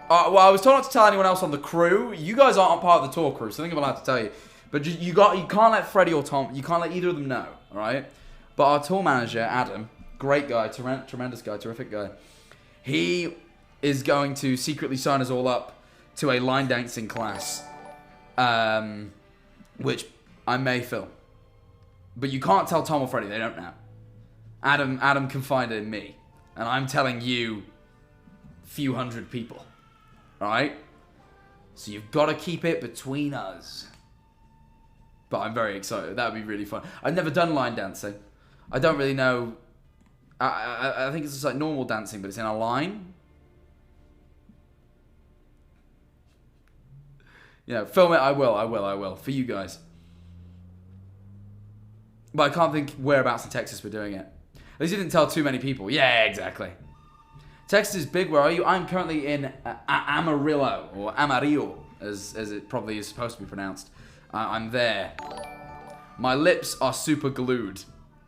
Well, I was told not to tell anyone else on the crew. You guys aren't part of the tour crew, so I think I'm allowed to tell you. But you can't let Freddie or Tom, you can't let either of them know, alright? But our tour manager, Adam, great guy, tremendous guy, terrific guy. He is going to secretly sign us all up to a line dancing class, which I may film. But you can't tell Tom or Freddie, they don't know. Adam confided in me, and I'm telling you, few hundred people, alright? So you've got to keep it between us. But I'm very excited. That would be really fun. I've never done line dancing. I don't really know. I think it's just like normal dancing, but it's in a line. You know, film it. I will. For you guys. But I can't think whereabouts in Texas we're doing it. At least you didn't tell too many people. Yeah, exactly. Texas is big. Where are you? I'm currently in Amarillo, or Amarillo, as it probably is supposed to be pronounced. I'm there. My lips are super glued.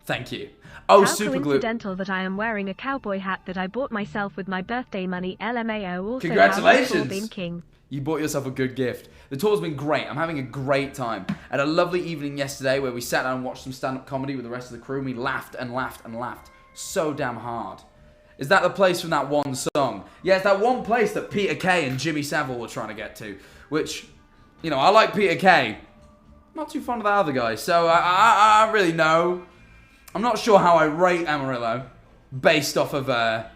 Thank you. Oh, How super glued. coincidental that I am wearing a cowboy hat that I bought myself with my birthday money. LMAO. Also, Congratulations. how's the tour been, King? You bought yourself a good gift. The tour's been great. I'm having a great time. I had a lovely evening yesterday where we sat down and watched some stand-up comedy with the rest of the crew. And we laughed and laughed and laughed so damn hard. Is that the place from that one song? Yeah, it's that one place that Peter Kay and Jimmy Savile were trying to get to. Which, you know, I like Peter Kay. Not too fond of that other guy. So I don't really know. I'm not sure how I rate Amarillo based off of the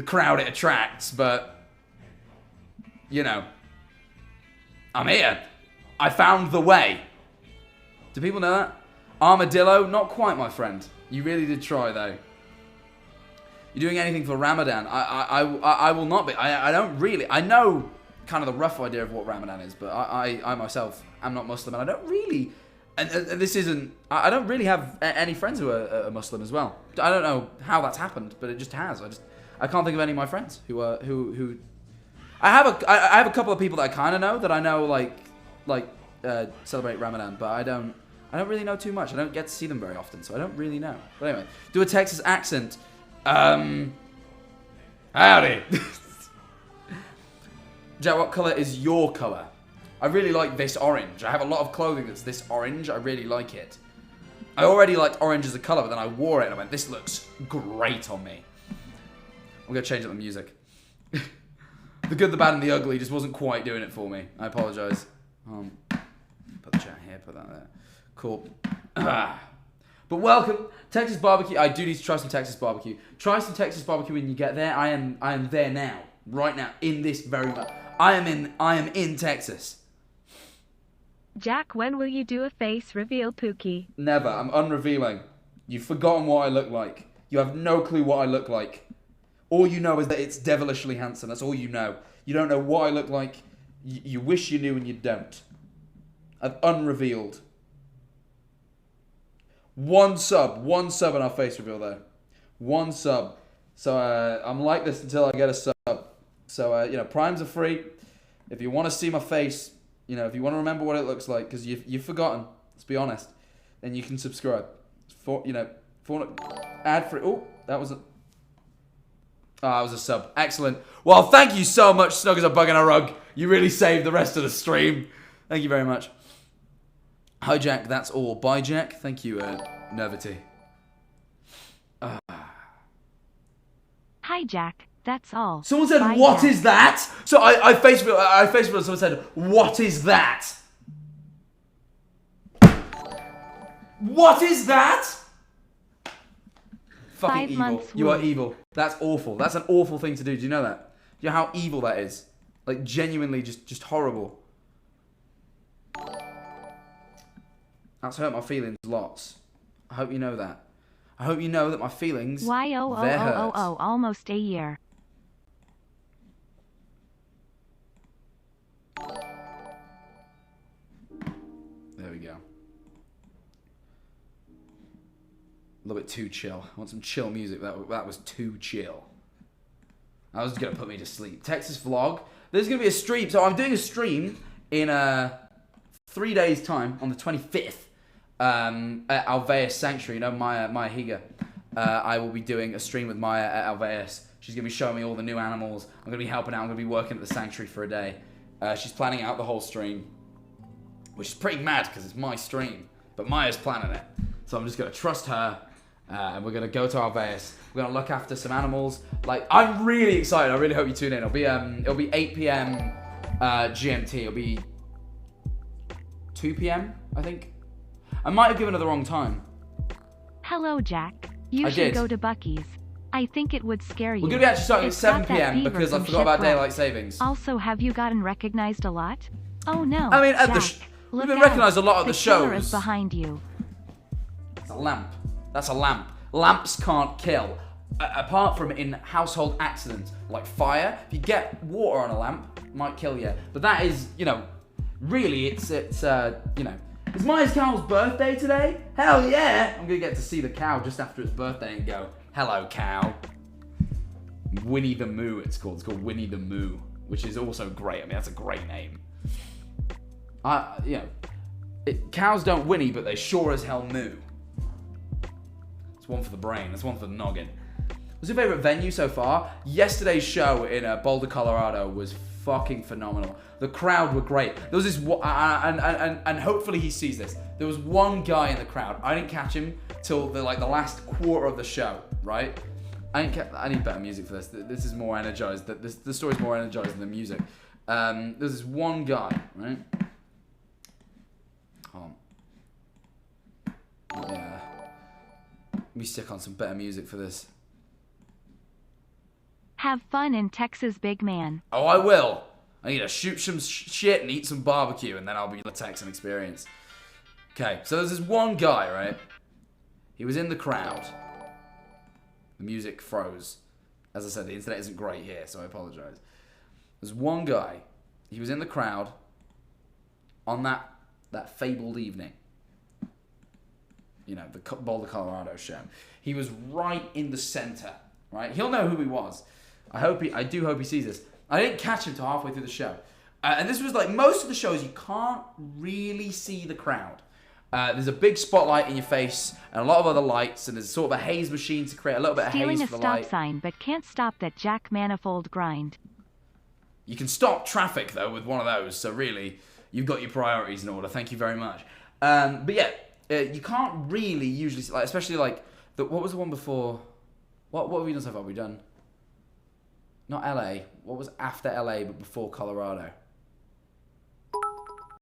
crowd it attracts, but you know, I'm here. I found the way. Do people know that? Armadillo? Not quite, my friend. You really did try, though. You doing anything for Ramadan? I will not be. I don't really. I know kind of the rough idea of what Ramadan is, but I myself am not Muslim, and I don't really. And this isn't. I don't really have any friends who are Muslim as well. I don't know how that's happened, but it just has. I can't think of any of my friends who I have a couple of people that I kind of know that I know like celebrate Ramadan, but I don't really know too much. I don't get to see them very often, so I don't really know. But anyway, do a Texas accent. Howdy. Jack, what color is your color? I really like this orange. I have a lot of clothing that's this orange. I really like it. I already liked orange as a color, but then I wore it and I went, this looks great on me. I'm going to change up the music. The good, the bad, and the ugly just wasn't quite doing it for me. I apologize. Put the chat here, put that there. Cool. But welcome, Texas barbecue. I do need to try some Texas barbecue. Try some Texas barbecue when you get there. I am there now, right now, in this very moment. I am in Texas. Jack, when will you do a face reveal, Pookie? Never. I'm unrevealing. You've forgotten what I look like. You have no clue what I look like. All you know is that it's devilishly handsome. That's all you know. You don't know what I look like. You wish you knew and you don't. I've unrevealed. One sub on our face reveal though. One sub. So I'm like this until I get a sub. So you know, primes are free. If you want to see my face, you know, if you want to remember what it looks like, because you've forgotten. Let's be honest. Then you can subscribe. For ad free. Oh, that was a sub. Excellent. Well, thank you so much, Snug as a bug in a rug. You really saved the rest of the stream. Thank you very much. Hi, Jack. That's all. Bye, Jack. Thank you, Nervity. Hi, Jack. That's all. Someone said, Bye, "What Jack." is that?" So I Facebooked. Someone said, "What is that?" What is that? Fucking 5 evil. months You are rule. evil. That's awful. That's an awful thing to do. Do you know that? Do you know how evil that is? Like, genuinely just horrible. That's hurt my feelings lots. I hope you know that. I hope you know that my feelings, Why they're hurt. almost a year. There we go. A little bit too chill. I want some chill music. That was too chill. That was going to put me to sleep. Texas vlog. There's going to be a stream. So I'm doing a stream in 3 days' time on the 25th at Alveus Sanctuary. You know, Maya Higa. I will be doing a stream with Maya at Alveus. She's going to be showing me all the new animals. I'm going to be helping out. I'm going to be working at the sanctuary for a day. She's planning out the whole stream, which is pretty mad because it's my stream. But Maya's planning it. So I'm just going to trust her. And we're going to go to Alveus. We're going to look after some animals. Like, I'm really excited. I really hope you tune in. It'll be 8 p.m. GMT. It'll be 2 p.m., I think. I might have given her the wrong time. Hello, Jack. You should go to Bucky's. I think it would scare you. We're going to be actually starting at 7 p.m. because I forgot about daylight savings. Also, have you gotten recognized a lot? Oh no. I mean, at we've been recognized a lot at the shows. The killer is behind you. It's a lamp. That's a lamp. Lamps can't kill. Apart from in household accidents, like fire. If you get water on a lamp, it might kill you. But that is, you know, really, it's you know. It's Maya's cow's birthday today? Hell yeah! I'm gonna get to see the cow just after its birthday and go, hello, cow. Winnie the Moo, it's called. It's called Winnie the Moo, which is also great. I mean, that's a great name. You know, cows don't whinny, but they sure as hell moo. It's one for the brain. That's one for the noggin. What's your favorite venue so far? Yesterday's show in Boulder, Colorado was fucking phenomenal. The crowd were great. There was this, and hopefully he sees this. There was one guy in the crowd. I didn't catch him till the last quarter of the show, right? I need better music for this. This is more energized. The story's more energized than the music. There's this one guy, right? Hold on. Yeah. Let me stick on some better music for this. Have fun in Texas, big man. Oh, I will. I need to shoot some shit and eat some barbecue, and then I'll be the Texan experience. Okay, so there's this one guy, right? He was in the crowd. The music froze. As I said, the internet isn't great here, so I apologize. There's one guy. He was in the crowd on that fabled evening. You know, the Boulder, Colorado show. He was right in the center, right? He'll know who he was. I do hope he sees this. I didn't catch him till halfway through the show. And this was like, most of the shows, you can't really see the crowd. There's a big spotlight in your face and a lot of other lights, and there's sort of a haze machine to create a little bit of haze for the light. Stealing a stop sign, but can't stop that Jack Manifold grind. You can stop traffic, though, with one of those, so really, you've got your priorities in order. Thank you very much. But yeah, you can't really usually, like, especially like, what was the one before? What have we done so far? We've done, not LA. What was after LA but before Colorado?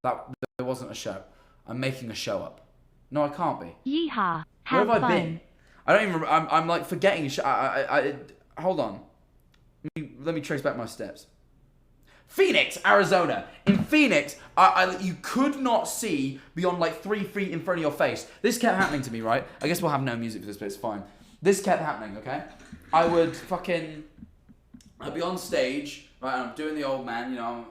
There wasn't a show. I'm making a show up. No, I can't be. Yeehaw. Where have I been? I don't even remember. I'm like forgetting a show. Hold on. Let me trace back my steps. Phoenix, Arizona. In Phoenix, you could not see beyond like 3 feet in front of your face. This kept happening to me, right? I guess we'll have no music for this, but it's fine. This kept happening, okay? I'd be on stage, right, and I'm doing the old man, you know,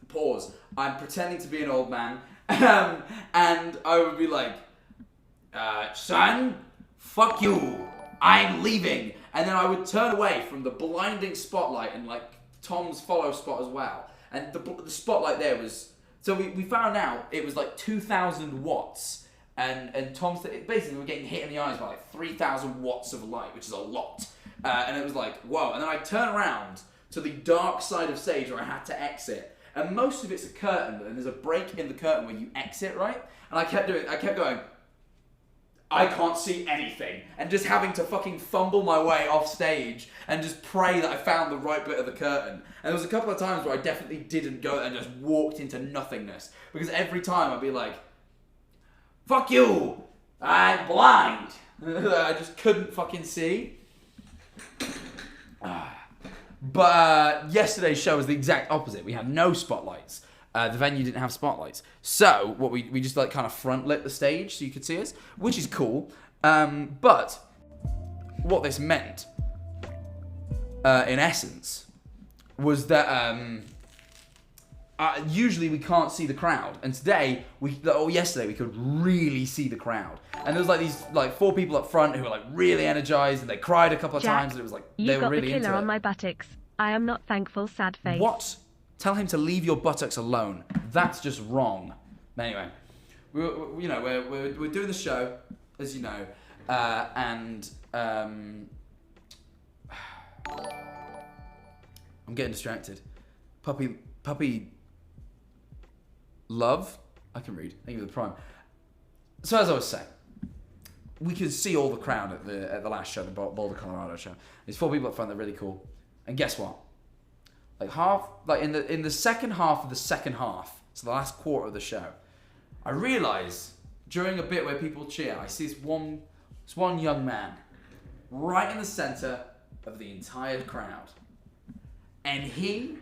pause. I'm pretending to be an old man, and I would be like, son, fuck you, I'm leaving. And then I would turn away from the blinding spotlight and like Tom's follow spot as well. And the spotlight there was, so we found out it was like 2,000 watts. And Tom's, basically we're getting hit in the eyes by like 3,000 watts of light, which is a lot. And it was like, whoa. And then I turn around to the dark side of stage where I had to exit. And most of it's a curtain, and there's a break in the curtain where you exit, right? And I kept going, I can't see anything. And just having to fucking fumble my way off stage and just pray that I found the right bit of the curtain. And there was a couple of times where I definitely didn't go and just walked into nothingness. Because every time I'd be like, fuck you, I'm blind. I just couldn't fucking see. But yesterday's show was the exact opposite. We had no spotlights. The venue didn't have spotlights. So what we just like kind of front lit the stage so you could see us, which is cool. But what this meant, in essence, was that usually we can't see the crowd, and yesterday we could really see the crowd. And there was like these 4 people up front who were like really energized, and they cried a couple of times, and it was like they were really into it. You got the killer on my buttocks. I am not thankful, sad face. What? Tell him to leave your buttocks alone. That's just wrong. Anyway, we're doing the show, as you know, and I'm getting distracted. Puppy love. I can read. Thank you for the prime. So as I was saying, we could see all the crowd at the last show, the Boulder, Colorado show. There's 4 people up front that are really cool. And guess what? In the second half of the second half, so the last quarter of the show, I realise during a bit where people cheer, I see this one young man right in the centre of the entire crowd. And he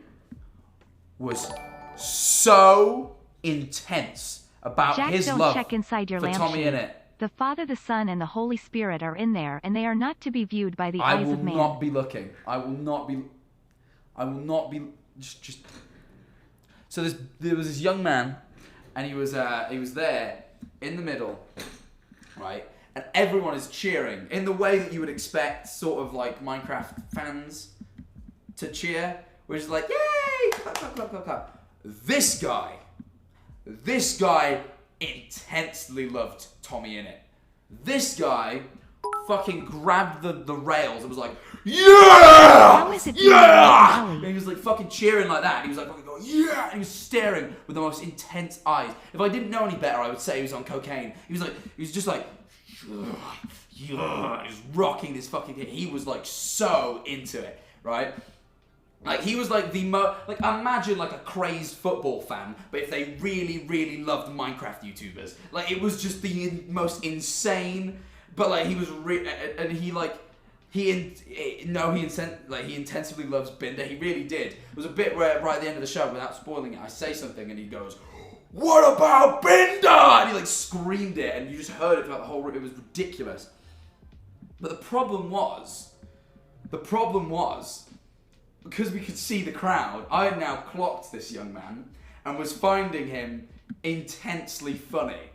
was so intense about Jack, his don't love check inside your for Tommy lampshade. Innit. The Father, the Son, and the Holy Spirit are in there, and they are not to be viewed by the I eyes will of man. not be looking. I will not be. Just. So there was this young man, and he was there in the middle, right? And everyone is cheering in the way that you would expect, sort of like Minecraft fans to cheer, which is like, yay! Clap, clap, clap, clap, clap. This guy intensely loved Tommy Innit. This guy fucking grabbed the rails and was like, yeah! How is it Yeah! Ellie? And he was like fucking cheering like that. And he was like fucking going, yeah! And he was staring with the most intense eyes. If I didn't know any better, I would say he was on cocaine. He was just like, yeah! He was rocking this fucking thing. He was like so into it, right? Like, he was like imagine like a crazed football fan, but if they really, really loved Minecraft YouTubers. Like, it was just the most insane, but like, he was, he intensively loves Binder. He really did. There was a bit where, right at the end of the show, without spoiling it, I say something and he goes, what about Binder? And he like screamed it, and you just heard it throughout the whole room. It was ridiculous. But the problem was, because we could see the crowd, I had now clocked this young man and was finding him intensely funny.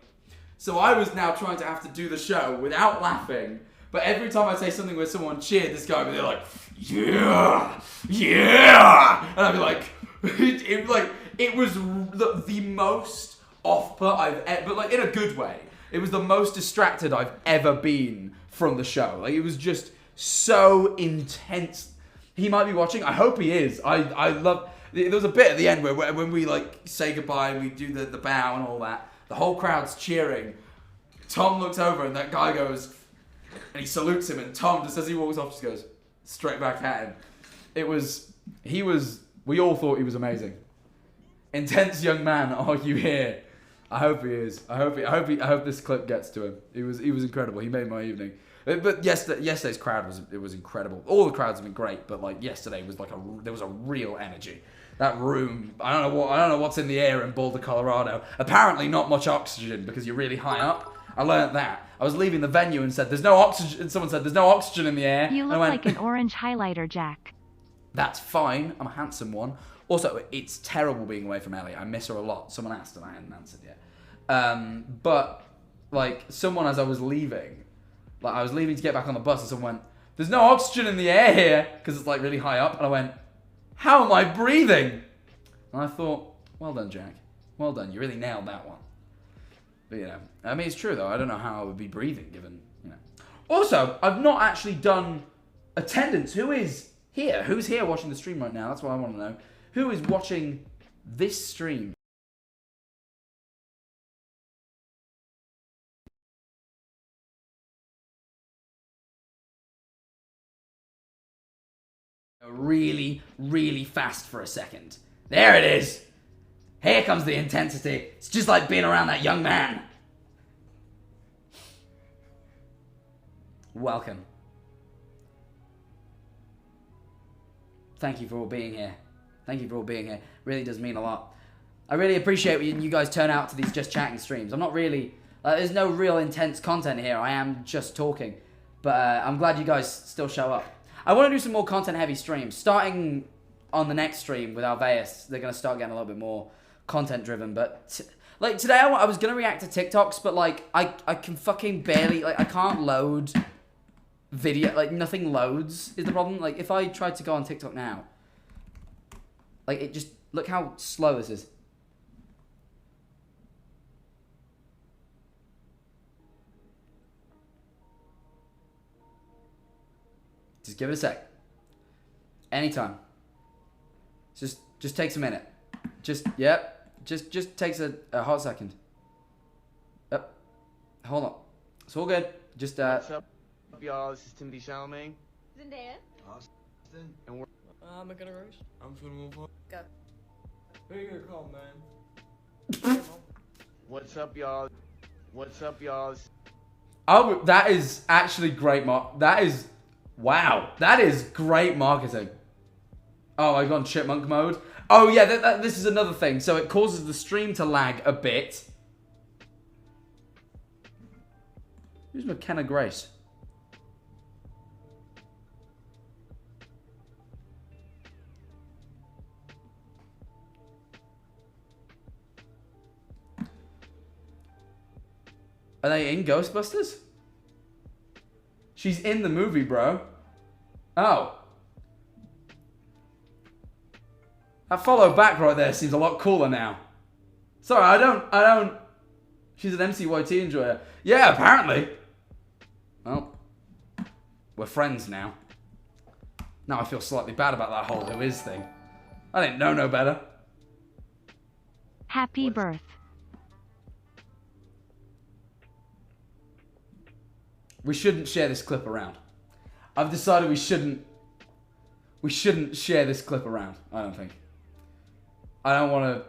So I was now trying to have to do the show without laughing, but every time I say something where someone cheered, this guy would be like, yeah, yeah, and I'd be like, it was the most off-put but like in a good way. It was the most distracted I've ever been from the show. Like, it was just so intense. He might be watching. I hope he is. I love. There was a bit at the end where when we like say goodbye and we do the bow and all that. The whole crowd's cheering. Tom looks over and that guy goes, and he salutes him. And Tom, just as he walks off, just goes straight back at him. We all thought he was amazing. Intense young man. Are you here? I hope he is. I hope this clip gets to him. He was incredible. He made my evening. But yesterday's crowd was incredible. All the crowds have been great, but like yesterday was like there was a real energy. That room, I don't know what's in the air in Boulder, Colorado. Apparently not much oxygen because you're really high up. I learned that. I was leaving the venue and said, "There's no oxygen." And someone said, "There's no oxygen in the air." You look like an orange highlighter, Jack. That's fine. I'm a handsome one. Also, it's terrible being away from Ellie. I miss her a lot. Someone asked and I hadn't answered yet. But like someone, as I was leaving. Like, I was leaving to get back on the bus and someone went, "There's no oxygen in the air here," because it's like really high up. And I went, "How am I breathing?" And I thought, well done, Jack. Well done. You really nailed that one. But, you know, I mean, it's true, though. I don't know how I would be breathing given, you know. Also, I've not actually done attendance. Who is here? Who's here watching the stream right now? That's what I want to know. Who is watching this stream? Really, really fast for a second. There it is. Here comes the intensity. It's just like being around that young man. Welcome. Thank you for all being here. Thank you for all being here. Really does mean a lot. I really appreciate when you guys turn out to these just chatting streams. I'm not really... there's no real intense content here. I am just talking. But I'm glad you guys still show up. I want to do some more content-heavy streams. Starting on the next stream with Alveus, they're going to start getting a little bit more content-driven. But, like, today I was going to react to TikToks, but, like, I can fucking barely... Like, I can't load video. Like, nothing loads is the problem. Like, if I tried to go on TikTok now, like, it just... Look how slow this is. Just give it a sec. Anytime. Just takes a minute. Yep. Just takes a hot second. Yep. Hold on. It's all good. Just What's up, y'all? This is Timothy Chalamet. Zendaya. Austin. And we're I'm gonna rush. I'm feeling one. Go. Who you gonna call, man? what's up, y'all? What's up, y'all? Oh, that is actually great. Wow. That is great marketing. Oh, I got on chipmunk mode. Oh yeah, this is another thing. So it causes the stream to lag a bit. Who's McKenna Grace? Are they in Ghostbusters? She's in the movie, bro. Oh. That follow back right there seems a lot cooler now. Sorry, I don't... She's an MCYT enjoyer. Yeah, apparently. Well, we're friends now. Now I feel slightly bad about that whole who is thing. I didn't know no better. Happy birth. We shouldn't share this clip around. I've decided we shouldn't share this clip around, I don't think. I don't want to...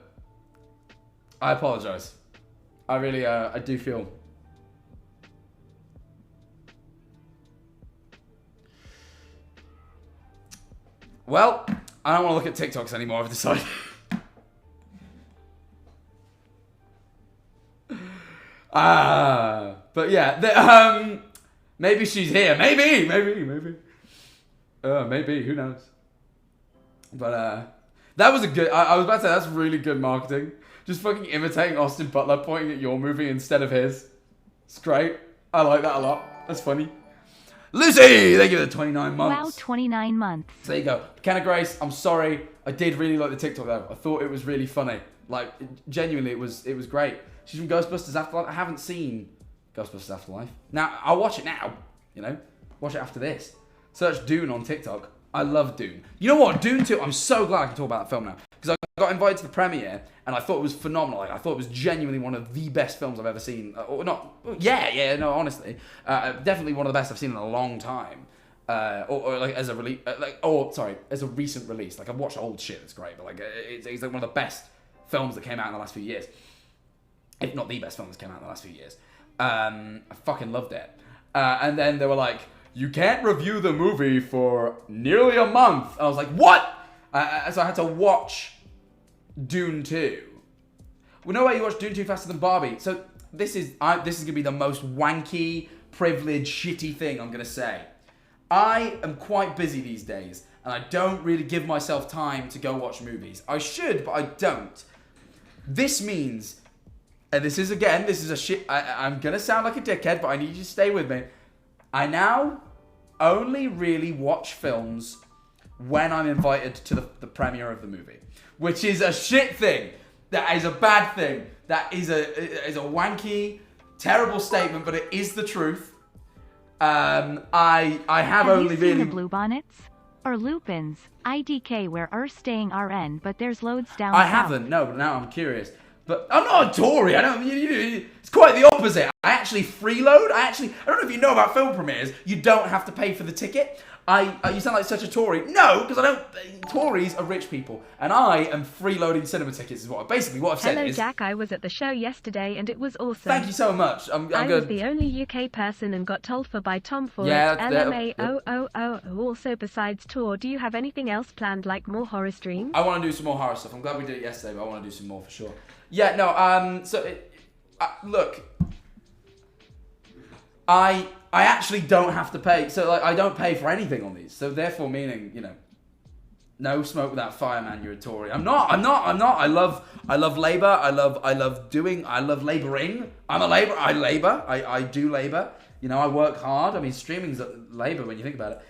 I apologize. I really, I do feel... Well, I don't want to look at TikToks anymore, I've decided. But yeah, maybe she's here. Maybe, who knows? But, that was a good... I was about to say, that's really good marketing. Just fucking imitating Austin Butler pointing at your movie instead of his. It's great. I like that a lot. That's funny. Lucy! Thank you for the 29 months. Wow, 29 months. So there you go. McKenna Grace, I'm sorry. I did really like the TikTok though. I thought it was really funny. Like, genuinely, it was great. She's from Ghostbusters Afterlife. I haven't seen Ghostbusters Afterlife. Now, I'll watch it now. You know? Watch it after this. Search Dune on TikTok. I love Dune. You know what? Dune 2, I'm so glad I can talk about that film now. Because I got invited to the premiere, and I thought it was phenomenal. Like, I thought it was genuinely one of the best films I've ever seen. Or not, no, honestly. Definitely one of the best I've seen in a long time. Or like, as a release, as a recent release. Like, I've watched old shit, it's great. But, like, it's like one of the best films that came out in the last few years. If not the best film that's came out in the last few years. I fucking loved it. And then they were like, you can't review the movie for nearly a month. I was like, what? So I had to watch Dune 2. Well, no way you watch Dune 2 faster than Barbie. So this is going to be the most wanky, privileged, shitty thing I'm going to say. I am quite busy these days, and I don't really give myself time to go watch movies. I should, but I don't. This means, and this is a shit, I'm going to sound like a dickhead, but I need you to stay with me. I now only really watch films when I'm invited to the premiere of the movie. Which is a shit thing. That is a bad thing. That is a wanky, terrible statement, but it is the truth. I have only you seen really... the Bluebonnets? Or Lupins? IDK where staying RN, but there's loads down I south. haven't, no, but now I'm curious. But I'm not a Tory. I don't. It's quite the opposite. I actually freeload. I don't know if you know about film premieres. You don't have to pay for the ticket. You sound like such a Tory. No, because I don't. Tories are rich people, and I am freeloading cinema tickets. Is what I've said. Hello, Jack. I was at the show yesterday, and it was awesome. Thank you so much. I'm I good. was the only UK person and got told for by Tom for Yeah, it. LMAOOO. Also, besides tour, do you have anything else planned, like more horror streams? I want to do some more horror stuff. I'm glad we did it yesterday, but I want to do some more for sure. Yeah, no. Look. I actually don't have to pay. So, like, I don't pay for anything on these. So, therefore, meaning, you know, no smoke without fire, man. You're a Tory. I'm not. I love labor. I love laboring. I'm a laborer. I labor. I do labor. You know, I work hard. I mean, streaming's labor when you think about it.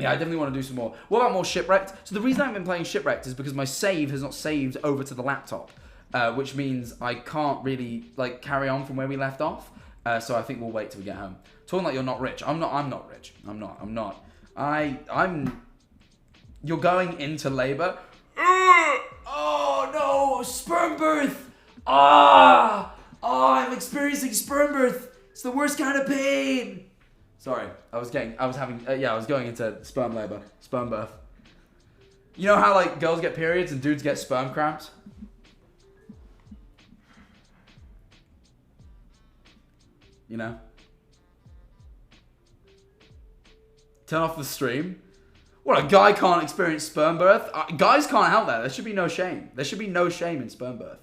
Yeah, I definitely want to do some more. What about more Shipwrecked? So the reason I've been playing Shipwrecked is because my save has not saved over to the laptop, which means I can't really, like, carry on from where we left off. So I think we'll wait till we get home. Talking like you're not rich. I'm not rich. I'm not. You're going into labor. Oh no, sperm birth. I'm experiencing sperm birth. It's the worst kind of pain. Sorry, I was going into sperm labor, sperm birth. You know how like girls get periods and dudes get sperm cramps? You know? Turn off the stream. What, a guy can't experience sperm birth? Guys can't help that. There should be no shame. There should be no shame in sperm birth.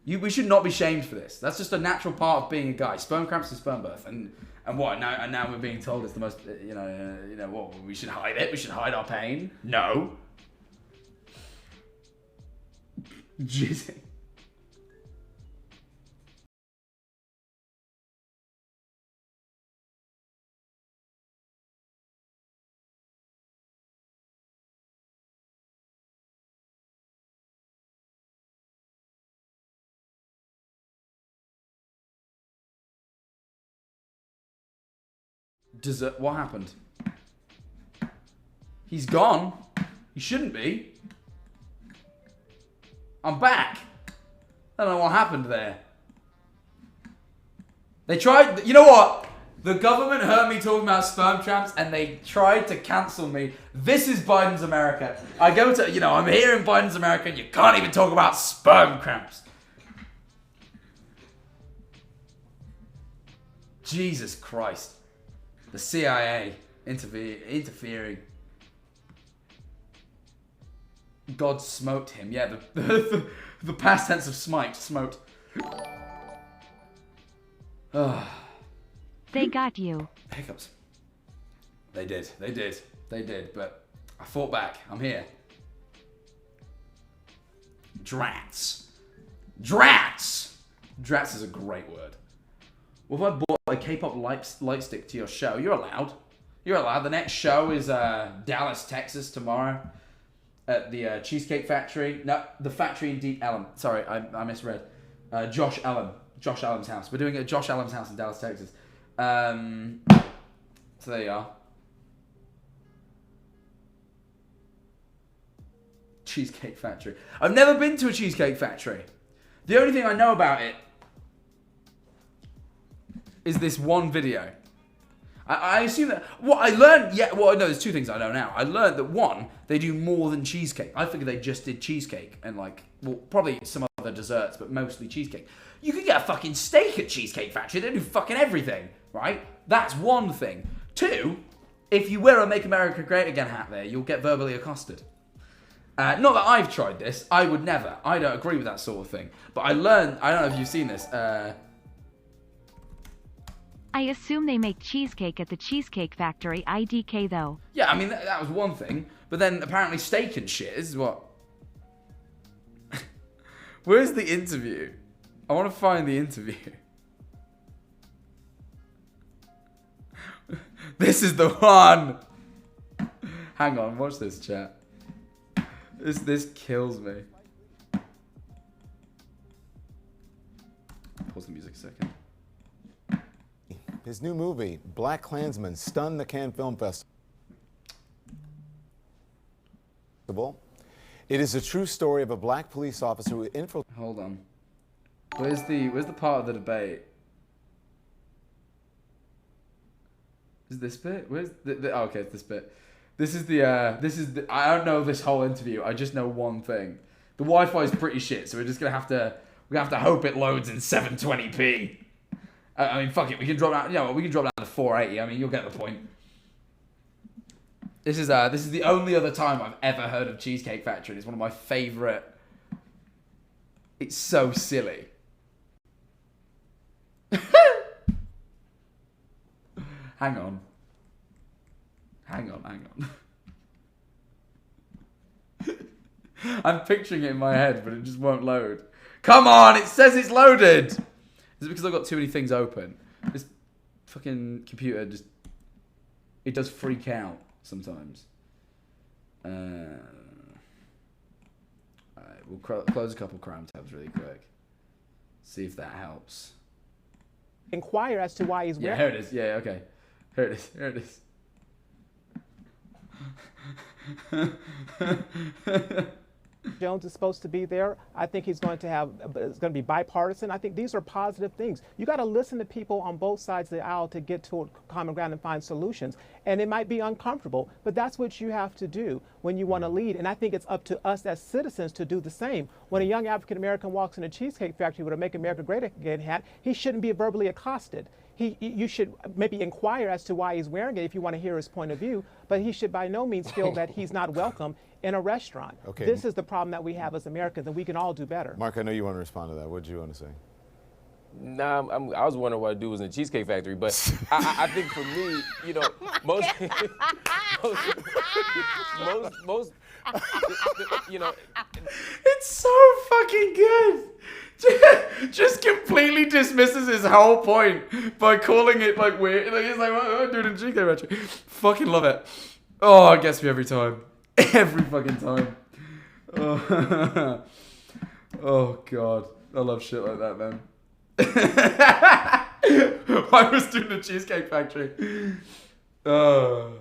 We should not be shamed for this. That's just a natural part of being a guy. Sperm cramps and sperm birth. And what? Now we're being told it's the most, what? We should hide it? We should hide our pain? No. Jizzing. Dessert. What happened? He's gone. He shouldn't be. I'm back. I don't know what happened there. They tried. You know what? The government heard me talking about sperm tramps and they tried to cancel me. This is Biden's America. I go to, I'm here in Biden's America and you can't even talk about sperm cramps. Jesus Christ. The CIA interfering. God smote him. Yeah, the past tense of smite, smote. They got you. Hiccups. They did, but I fought back. I'm here. Drats. Drats! Drats is a great word. Well, if I bought a K-pop light stick to your show, you're allowed. You're allowed. The next show is Dallas, Texas tomorrow at the Cheesecake Factory. No, the factory in Deep Ellum. Sorry, I misread. Josh Allen's house. We're doing it at Josh Allen's house in Dallas, Texas. So there you are. Cheesecake Factory. I've never been to a Cheesecake Factory. The only thing I know about it is this one video. I assume that what I learned, no, there's two things I know now. I learned that one, they do more than cheesecake. I figured they just did cheesecake and probably some other desserts, but mostly cheesecake. You could get a fucking steak at Cheesecake Factory. They do fucking everything, right? That's one thing. Two, if you wear a Make America Great Again hat there, you'll get verbally accosted. Not that I've tried this. I would never. I don't agree with that sort of thing. But I learned, I don't know if you've seen this, I assume they make cheesecake at the Cheesecake Factory IDK though. Yeah, I mean, that was one thing. But then apparently steak and shit is what? Where's the interview? I want to find the interview. This is the one! Hang on, watch this, chat. This kills me. Pause the music a second. His new movie, Black Klansman, stunned the Cannes Film Festival. It is a true story of a black police officer who infiltrated. Hold on. Where's the part of the debate? Is this bit? Where's the oh, okay, it's this bit. This is the I don't know this whole interview. I just know one thing. The Wi-Fi is pretty shit, so we're just gonna have to hope it loads in 720p. I mean, fuck it. We can drop down. We can drop down to 480. I mean, you'll get the point. This is the only other time I've ever heard of Cheesecake Factory. It's one of my favorite. It's so silly. Hang on. I'm picturing it in my head, but it just won't load. Come on! It says it's loaded! Is it because I've got too many things open? This fucking computer just... It does freak out sometimes. Alright, we'll close a couple Chrome tabs really quick. See if that helps. Inquire as to why he's wearing. Yeah, here it is. Yeah, okay. Here it is. Jones is supposed to be there. I think he's going to have, it's going to be bipartisan. I think these are positive things. You got to listen to people on both sides of the aisle to get to a common ground and find solutions. And it might be uncomfortable, but that's what you have to do when you want to lead. And I think it's up to us as citizens to do the same. When a young African American walks in a Cheesecake Factory with a Make America Great Again hat, he shouldn't be verbally accosted. You should maybe inquire as to why he's wearing it if you want to hear his point of view, but he should by no means feel that he's not welcome in a restaurant. Okay. This is the problem that we have as Americans, and we can all do better. Mark, I know you want to respond to that. What do you want to say? Nah, I was wondering what a dude was in the Cheesecake Factory, but I think for me, you know, most you know. It's so fucking good. Just completely dismisses his whole point by calling it like weird. Like, he's like, what am I doing in Cheesecake Factory? Fucking love it. Oh, it gets me every time. Every fucking time. Oh. Oh god. I love shit like that, man. I was doing the Cheesecake Factory. Oh.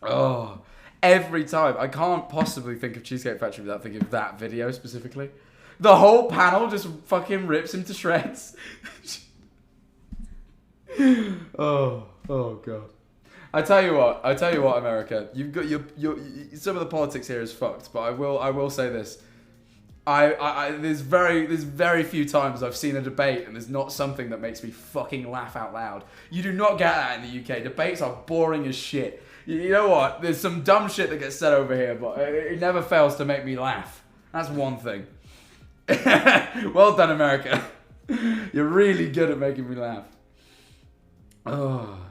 Oh. Every time. I can't possibly think of Cheesecake Factory without thinking of that video specifically. The whole panel just fucking rips him to shreds. Oh god. I tell you what, America. You've got your some of the politics here is fucked, but I will say this. There's very few times I've seen a debate and there's not something that makes me fucking laugh out loud. You do not get that in the UK. Debates are boring as shit. You know what? There's some dumb shit that gets said over here, but it never fails to make me laugh. That's one thing. Well done, America. You're really good at making me laugh. Oh.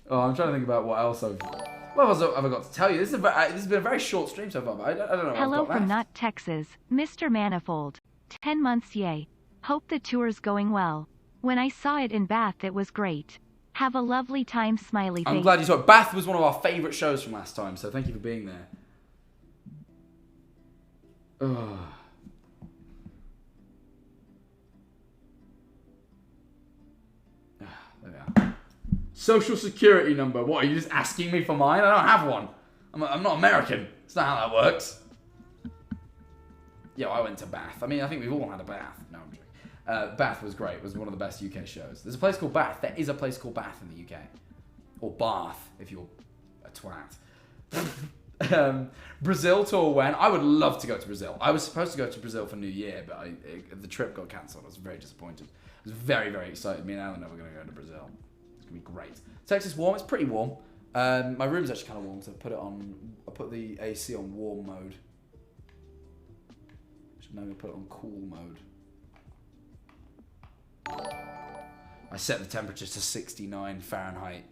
Oh, I'm trying to think about what else have I got to tell you? This has been a very short stream so far, but I don't know what Hello I've got from left. Not Texas, Mr. Manifold. 10 months yay. Hope the tour's going well. When I saw it in Bath it was great. Have a lovely time, smiley face. I'm glad you saw it. Bath was one of our favourite shows from last time, so thank you for being there. Ugh. There we are. Social security number. What, are you just asking me for mine? I don't have one. I'm not American. That's not how that works. Yo, I went to Bath. I mean, I think we've all had a bath. No, I'm joking. Bath was great. It was one of the best UK shows. There's a place called Bath. There is a place called Bath in the UK. Or Bath, if you're a twat. Brazil tour went. I would love to go to Brazil. I was supposed to go to Brazil for New Year, but the trip got cancelled. I was very disappointed. I was very, very excited. Me and Alan were going to go to Brazil. It's going to be great. Texas warm. It's pretty warm. My room's actually kind of warm, so I put the AC on warm mode. Now I'm going to put it on cool mode. I set the temperature to 69 Fahrenheit.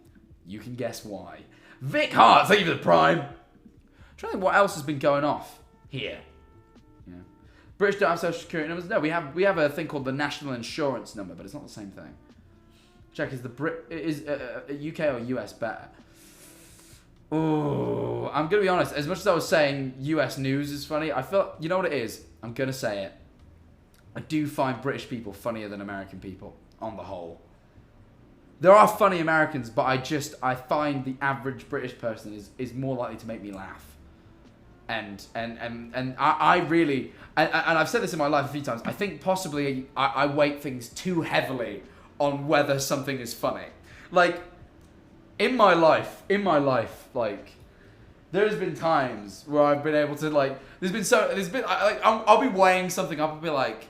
You can guess why. Vic Hart, thank you for the prime. I'm trying to think what else has been going off here. Yeah. British don't have social security numbers. No, we have a thing called the national insurance number, but it's not the same thing. Check, is UK or US better? Oh, I'm gonna be honest. As much as I was saying US news is funny, I feel, you know what it is. I'm gonna say it. I do find British people funnier than American people on the whole. There are funny Americans, but I find the average British person is more likely to make me laugh. And I really, and I've said this in my life a few times, I think possibly I weight things too heavily on whether something is funny. Like, in my life, like, there's been times where I've been able to, like, I'll be weighing something up and be like,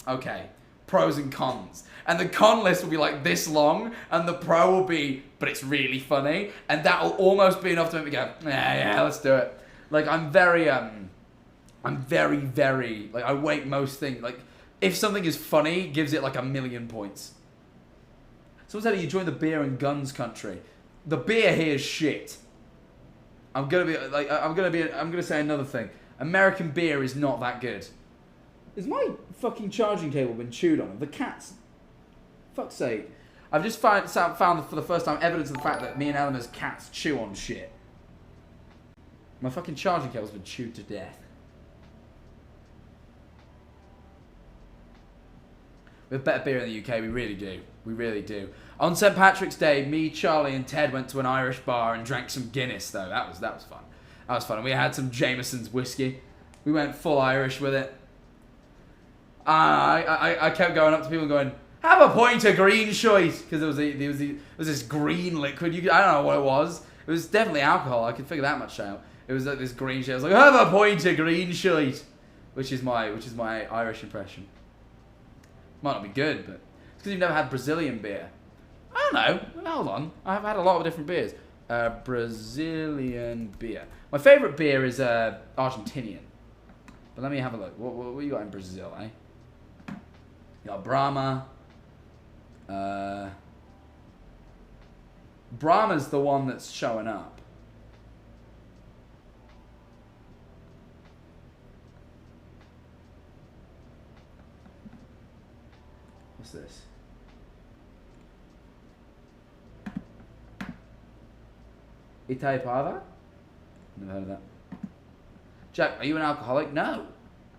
okay, pros and cons. And the con list will be like this long, and the pro will be, but it's really funny, and that will almost be enough to make me go, yeah, let's do it. Like, I'm very, like, I weight most things, like, if something is funny, gives it like 1,000,000 points. Someone said you joined the beer and guns country. The beer here is shit. I'm gonna say another thing. American beer is not that good. Has my fucking charging cable been chewed on? The cats. Fuck's sake. I've just found for the first time evidence of the fact that me and Eleanor's cats chew on shit. My fucking charging cable's been chewed to death. We have better beer in the UK. We really do. We really do. On St. Patrick's Day, me, Charlie, and Ted went to an Irish bar and drank some Guinness, though. That was fun. That was fun. And we had some Jameson's whiskey. We went full Irish with it. I kept going up to people and going, have a pint of green shite. Because there was this green liquid. I don't know what it was. It was definitely alcohol. I could figure that much out. It was like this green shit. I was like, have a pint of green shite. Which is my Irish impression. Might not be good, but it's because you've never had Brazilian beer. I don't know. Hold on. I've had a lot of different beers. Brazilian beer. My favourite beer is Argentinian. But let me have a look. What you got in Brazil, eh? You got Brahma. Brahma's the one that's showing up. What's this? Itaipava? Never heard of that. Jack, are you an alcoholic? No.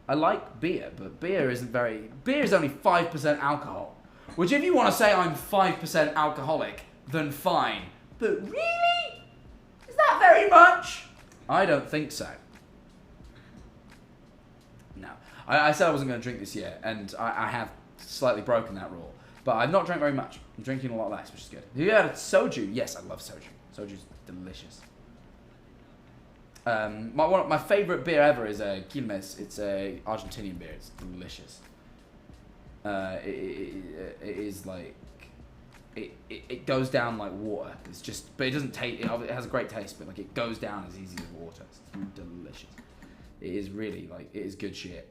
I like beer, but beer is only 5% alcohol. Which if you want to say I'm 5% alcoholic, then fine. But really? Is that very much? I don't think so. No. I said I wasn't going to drink this year, and I have slightly broken that rule. But I've not drank very much. I'm drinking a lot less, which is good. Have you had soju? Yes, I love soju. Soju's delicious. My favourite beer ever is Quilmes. It's a Argentinian beer. It's delicious. It is like it goes down like water. It's just, but it doesn't taste. It has a great taste, but like it goes down as easy as water. It's delicious. It is really like it is good shit.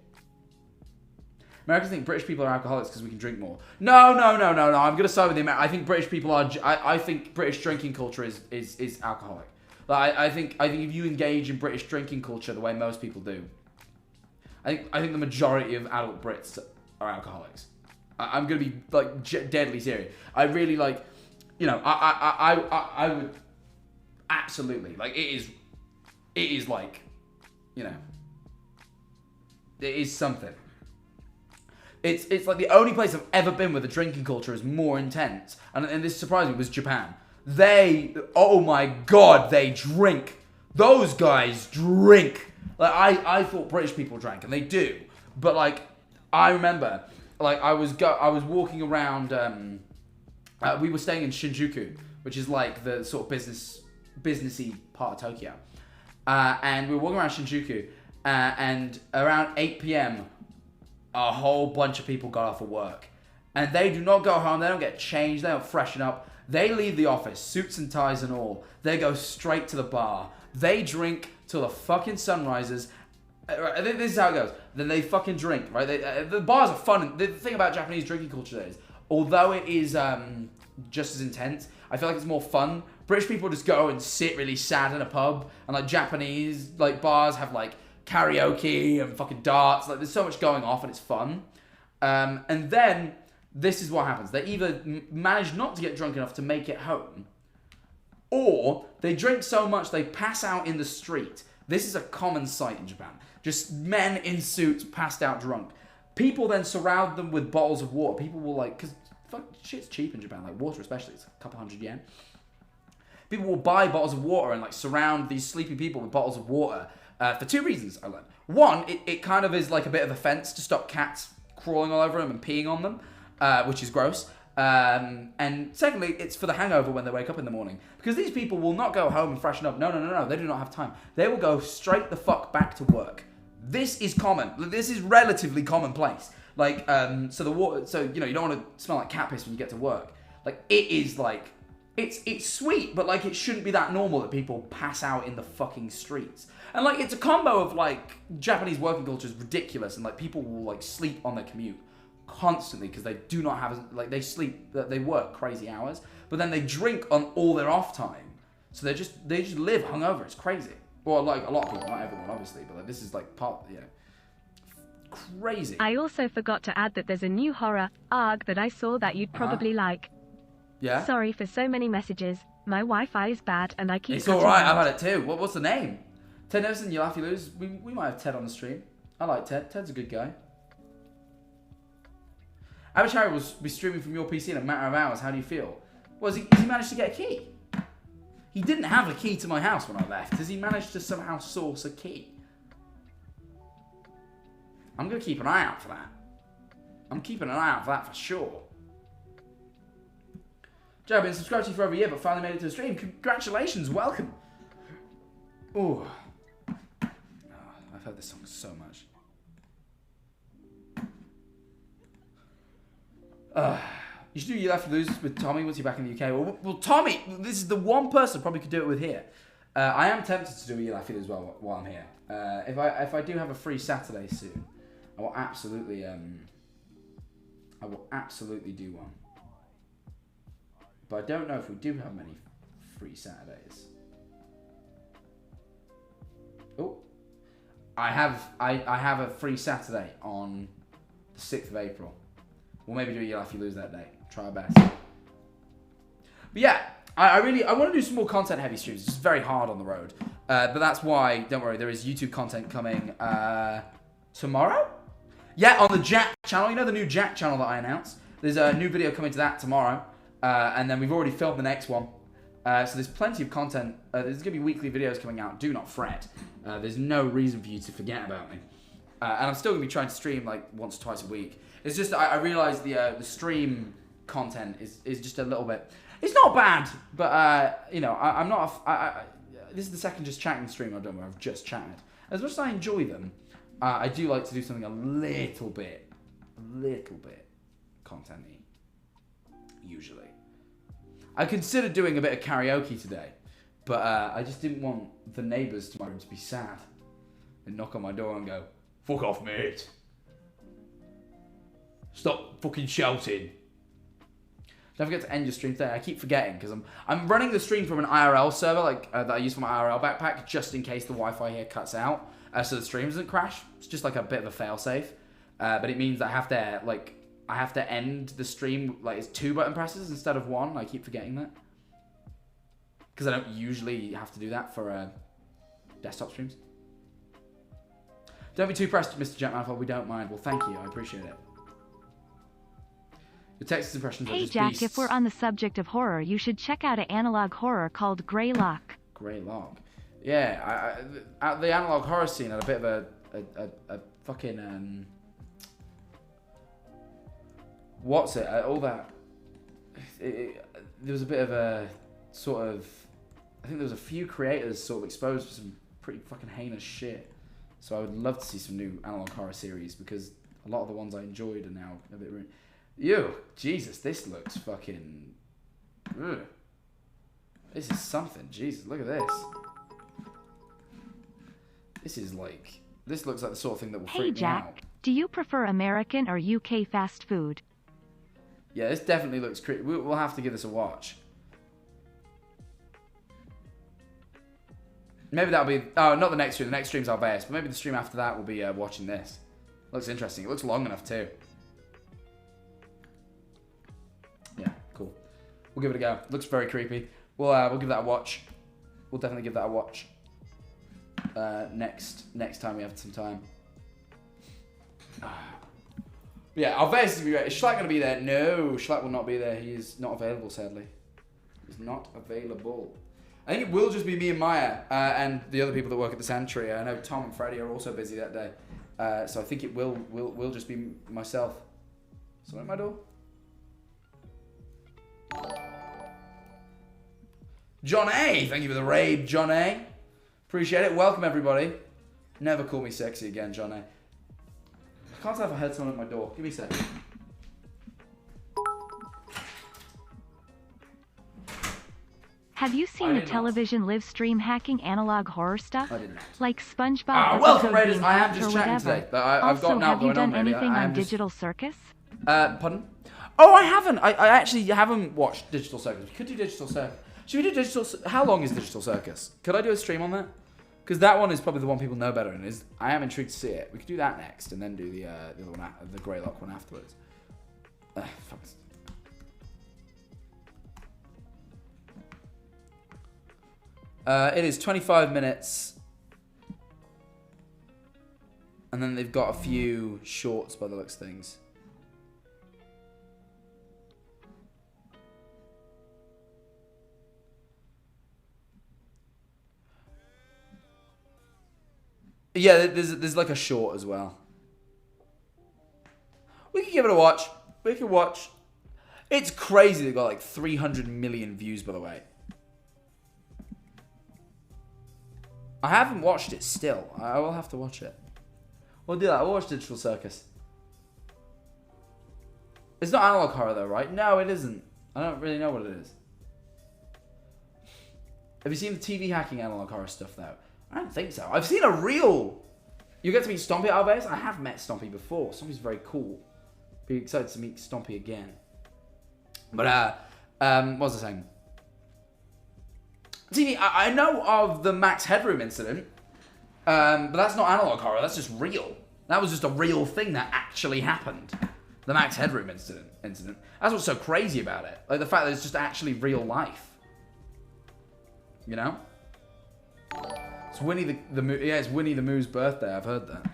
Americans think British people are alcoholics because we can drink more. No. I'm gonna side with the Americans. I think British people are. I think British drinking culture is alcoholic. Like, I think if you engage in British drinking culture the way most people do, I think the majority of adult Brits are alcoholics. I'm gonna be like deadly serious. I really like, you know, I would absolutely like it is like, you know, it is something. It's like the only place I've ever been where the drinking culture is more intense, and this surprised me, was Japan. Oh my god, they drink. Those guys drink. Like I thought British people drank, and they do. But like I remember, like I was walking around. We were staying in Shinjuku, which is like the sort of businessy part of Tokyo, and we were walking around Shinjuku, and around 8 p.m. a whole bunch of people got off of work, and they do not go home. They don't get changed. They don't freshen up. They leave the office, suits and ties and all. They go straight to the bar. They drink till the fucking sun rises. This is how it goes. Then they fucking drink, right? The bars are fun. The thing about Japanese drinking culture is, although it is just as intense, I feel like it's more fun. British people just go and sit really sad in a pub, and like Japanese like bars have like karaoke and fucking darts. Like there's so much going off, and it's fun. And then this is what happens. They either manage not to get drunk enough to make it home, or they drink so much they pass out in the street. This is a common sight in Japan. Just men in suits passed out drunk. People then surround them with bottles of water. People will like, because fuck, shit's cheap in Japan, like water especially, it's a couple hundred yen. People will buy bottles of water and like surround these sleepy people with bottles of water for two reasons, I learned. One, it kind of is like a bit of a fence to stop cats crawling all over them and peeing on them. Which is gross. And secondly, it's for the hangover when they wake up in the morning. Because these people will not go home and freshen up. No. They do not have time. They will go straight the fuck back to work. This is common. This is relatively commonplace. Like, so the water, so, you know, you don't want to smell like cat piss when you get to work. Like, it is like, it's sweet, but like, it shouldn't be that normal that people pass out in the fucking streets. And like, it's a combo of like, Japanese working culture is ridiculous, and like, people will like sleep on their commute constantly because they do not have, like, they work crazy hours, but then they drink on all their off time, so they just live hungover. It's crazy. Well, like a lot of people, not everyone obviously, but like this is like part, you know, crazy. I also forgot to add that there's a new horror ARG that I saw that you'd probably like. Yeah. Sorry for so many messages. My Wi-Fi is bad and I keep. It's all right. I've had it too. What's the name? Ted Nelson, you laugh, you lose. We might have Ted on the stream. I like Ted. Ted's a good guy. Average Harry will be streaming from your PC in a matter of hours. How do you feel? Well, has he managed to get a key? He didn't have a key to my house when I left. Has he managed to somehow source a key? I'm going to keep an eye out for that. I'm keeping an eye out for that for sure. Joe, I've been subscribed to you for over a year, but finally made it to the stream. Congratulations, welcome. Ooh. Oh, I've heard this song so much. You should do You Left Lose with Tommy once you're back in the UK. Well, Tommy, this is the one person probably could do it with here. I am tempted to do a You Left Lose while I'm here. If I do have a free Saturday soon, I will absolutely do one. But I don't know if we do have many free Saturdays. Oh, I have a free Saturday on the 6th of April. We'll maybe do a You Laugh You Lose that day. Try our best. But yeah, I want to do some more content heavy streams. It's just very hard on the road. But that's why, don't worry, there is YouTube content coming tomorrow? Yeah, on the Jack channel. You know the new Jack channel that I announced? There's a new video coming to that tomorrow. And then we've already filmed the next one. So there's plenty of content. There's going to be weekly videos coming out. Do not fret. There's no reason for you to forget about me. And I'm still going to be trying to stream like once or twice a week. It's just I realised the stream content is just a little bit... It's not bad, but you know, I'm not... this is the second just chatting stream I've done where I've just chatted. As much as I enjoy them, I do like to do something a little bit content-y, usually. I considered doing a bit of karaoke today, but I just didn't want the neighbours to my room to be sad and knock on my door and go, "Fuck off, mate. Stop fucking shouting." Don't forget to end your stream today. I keep forgetting because I'm running the stream from an IRL server like that I use for my IRL backpack just in case the Wi-Fi here cuts out, so the stream doesn't crash. It's just like a bit of a fail-safe, but it means I have to end the stream like it's 2 button presses instead of 1. I keep forgetting that because I don't usually have to do that for desktop streams. Don't be too pressed, Mr. Jetmanifold. We don't mind. Well, thank you. I appreciate it. Your Texas impressions are Hey just Jack, beasts. if we're on the subject of horror, you should check out an analog horror called Greylock. Greylock. Yeah, the analog horror scene had a bit of a fucking what's it? All that. There was a bit of a sort of. I think there was a few creators sort of exposed for some pretty fucking heinous shit. So I would love to see some new analog horror series because a lot of the ones I enjoyed are now a bit. Yo, Jesus, this looks fucking. Ugh. This is something. Jesus, look at this. This is like. This looks like the sort of thing that will Hey freak me out. Jack, do you prefer American or UK fast food? Yeah, this definitely looks creepy. We'll have to give this a watch. Maybe that'll be... Oh, not the next stream. The next stream's our best. But maybe the stream after that will be watching this. Looks interesting. It looks long enough too. Yeah, cool. We'll give it a go. Looks very creepy. We'll give that a watch. We'll definitely give that a watch. Next time we have some time. Yeah, I'll basically be right. Is Schlatt going to be there? No, Schlatt will not be there. He is not available, sadly. He's not available. I think it will just be me and Maya and the other people that work at the Sanctuary. I know Tom and Freddie are also busy that day. So I think it will just be myself. Someone at my door? John A! Thank you for the raid, John A. Appreciate it. Welcome, everybody. Never call me sexy again, John A. I can't tell if I heard someone at my door. Give me a sec. Have you seen the television live stream hacking analog horror stuff? I did not. Like SpongeBob Welcome, episode Raiders. being I am hacked just or chatting whatever. today. But I've got Also, now have you going done on, maybe. anything I am on just... Digital Circus? Pardon? Oh, I haven't. I actually haven't watched Digital Circus. We could do Digital Circus. Should we do Digital... How long is Digital Circus? Could I do a stream on that? Because that one is probably the one people know better, and I am intrigued to see it. We could do that next, and then do the other one, the Greylock one afterwards. Fuck. It is 25 minutes, and then they've got a few shorts by the looks of things. Yeah, there's like a short as well. We can give it a watch. We can watch. It's crazy they got like 300 million views, by the way. I haven't watched it still. I will have to watch it. We'll do that. I'll watch Digital Circus. It's not analog horror though, right? No, it isn't. I don't really know what it is. Have you seen the TV hacking analog horror stuff though? I don't think so. I've seen a real... You get to meet Stompy at Alves? I have met Stompy before. Stompy's very cool. Be excited to meet Stompy again. But, what was I saying? TV, I know of the Max Headroom incident, but that's not analog horror, that's just real. That was just a real thing that actually happened. The Max Headroom incident. That's what's so crazy about it. Like the fact that it's just actually real life. You know? It's Winnie it's Winnie the Moo's birthday, I've heard that.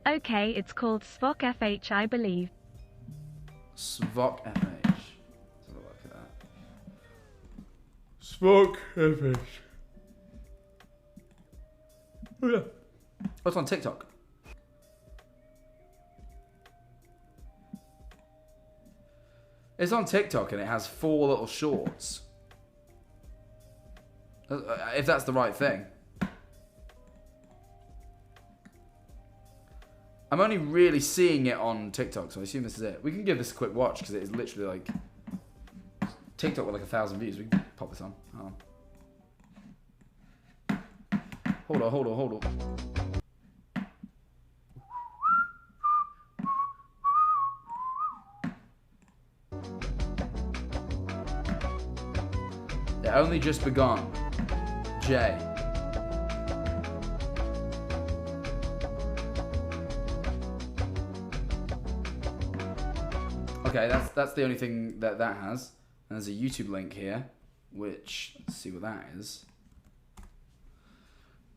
Okay, it's called Spock FH, I believe. Svok FH. Let's have a look at that. Svok FH. Oh yeah. Oh, it's on TikTok. It's on TikTok and it has 4 little shorts. If that's the right thing. I'm only really seeing it on TikTok, so I assume this is it. We can give this a quick watch because it is literally like TikTok with like 1,000 views. We can pop this on. Hold on. It only just begun. Jay. Okay, that's the only thing that has. And there's a YouTube link here, which, let's see what that is.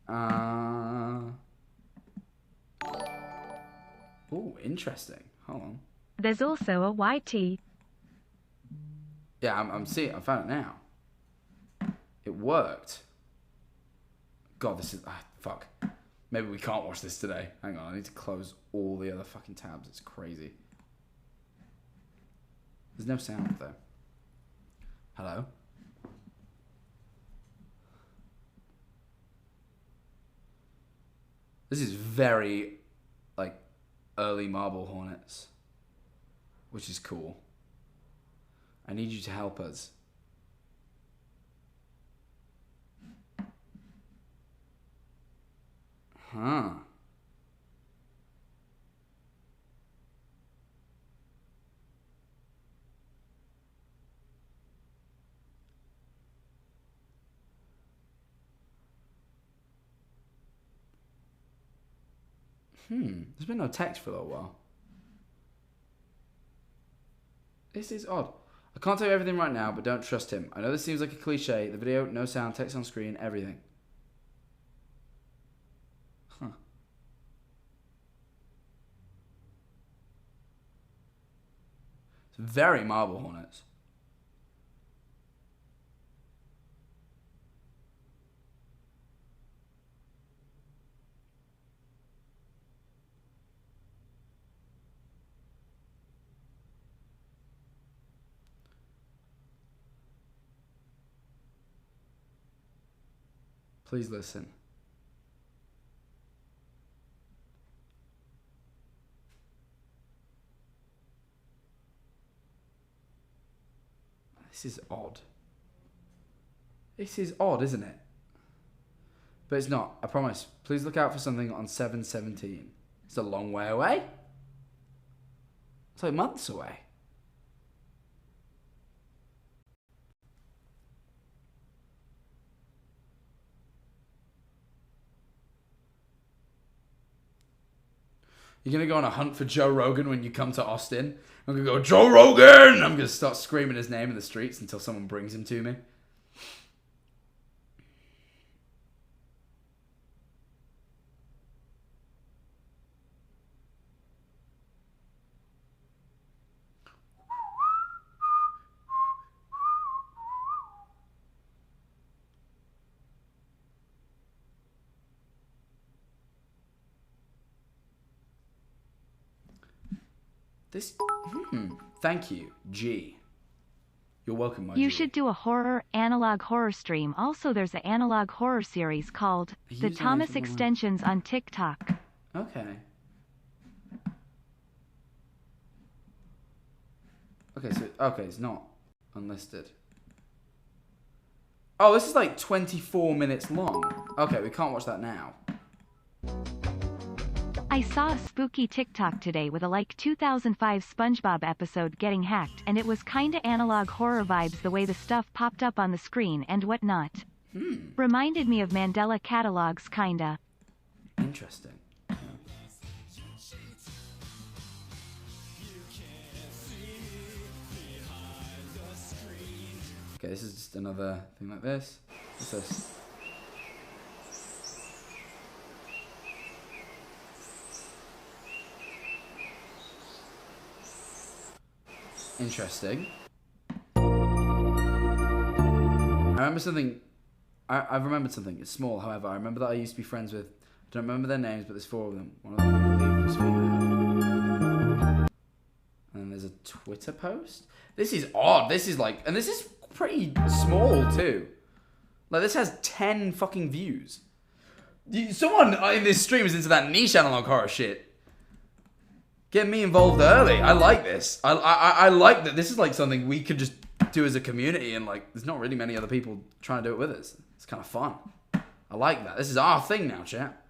Oh, interesting. Hold on. There's also a YT. Yeah, I'm seeing it. I found it now. It worked. God, this is... fuck. Maybe we can't watch this today. Hang on, I need to close all the other fucking tabs. It's crazy. There's no sound, though. Hello? This is very, like, early Marble Hornets. Which is cool. I need you to help us. Huh. There's been no text for a little while. This is odd. I can't tell you everything right now, but don't trust him. I know this seems like a cliche. The video, no sound, text on screen, everything. Huh. It's very Marble Hornets. Please listen. This is odd. This is odd, isn't it? But it's not, I promise. Please look out for something on 7/17. It's a long way away. It's like months away. You're going to go on a hunt for Joe Rogan when you come to Austin. I'm going to go, Joe Rogan! I'm going to start screaming his name in the streets until someone brings him to me. This. Thank you, G. You're welcome, my You G. should do a analog horror stream. Also, there's an analog horror series called The Thomas Extensions on TikTok. Okay. Okay, it's not unlisted. Oh, this is like 24 minutes long. Okay, we can't watch that now. I saw a spooky TikTok today with a like 2005 SpongeBob episode getting hacked, and it was kinda analog horror vibes the way the stuff popped up on the screen and whatnot. Reminded me of Mandela catalogs kinda. Interesting. Okay, this is just another thing like this. What's this? Interesting. I remember something. I've remembered something. It's small, however. I remember that I used to be friends with. I don't remember their names, but there's 4 of them. One of them, I believe, was female. And then there's a Twitter post. This is odd. This is like, and this is pretty small too. Like this has 10 fucking views. Someone in this stream is into that niche analog horror shit. Get me involved early. I like this. I like that. This is like something we could just do as a community, and like, there's not really many other people trying to do it with us. It's kind of fun. I like that. This is our thing now, chat.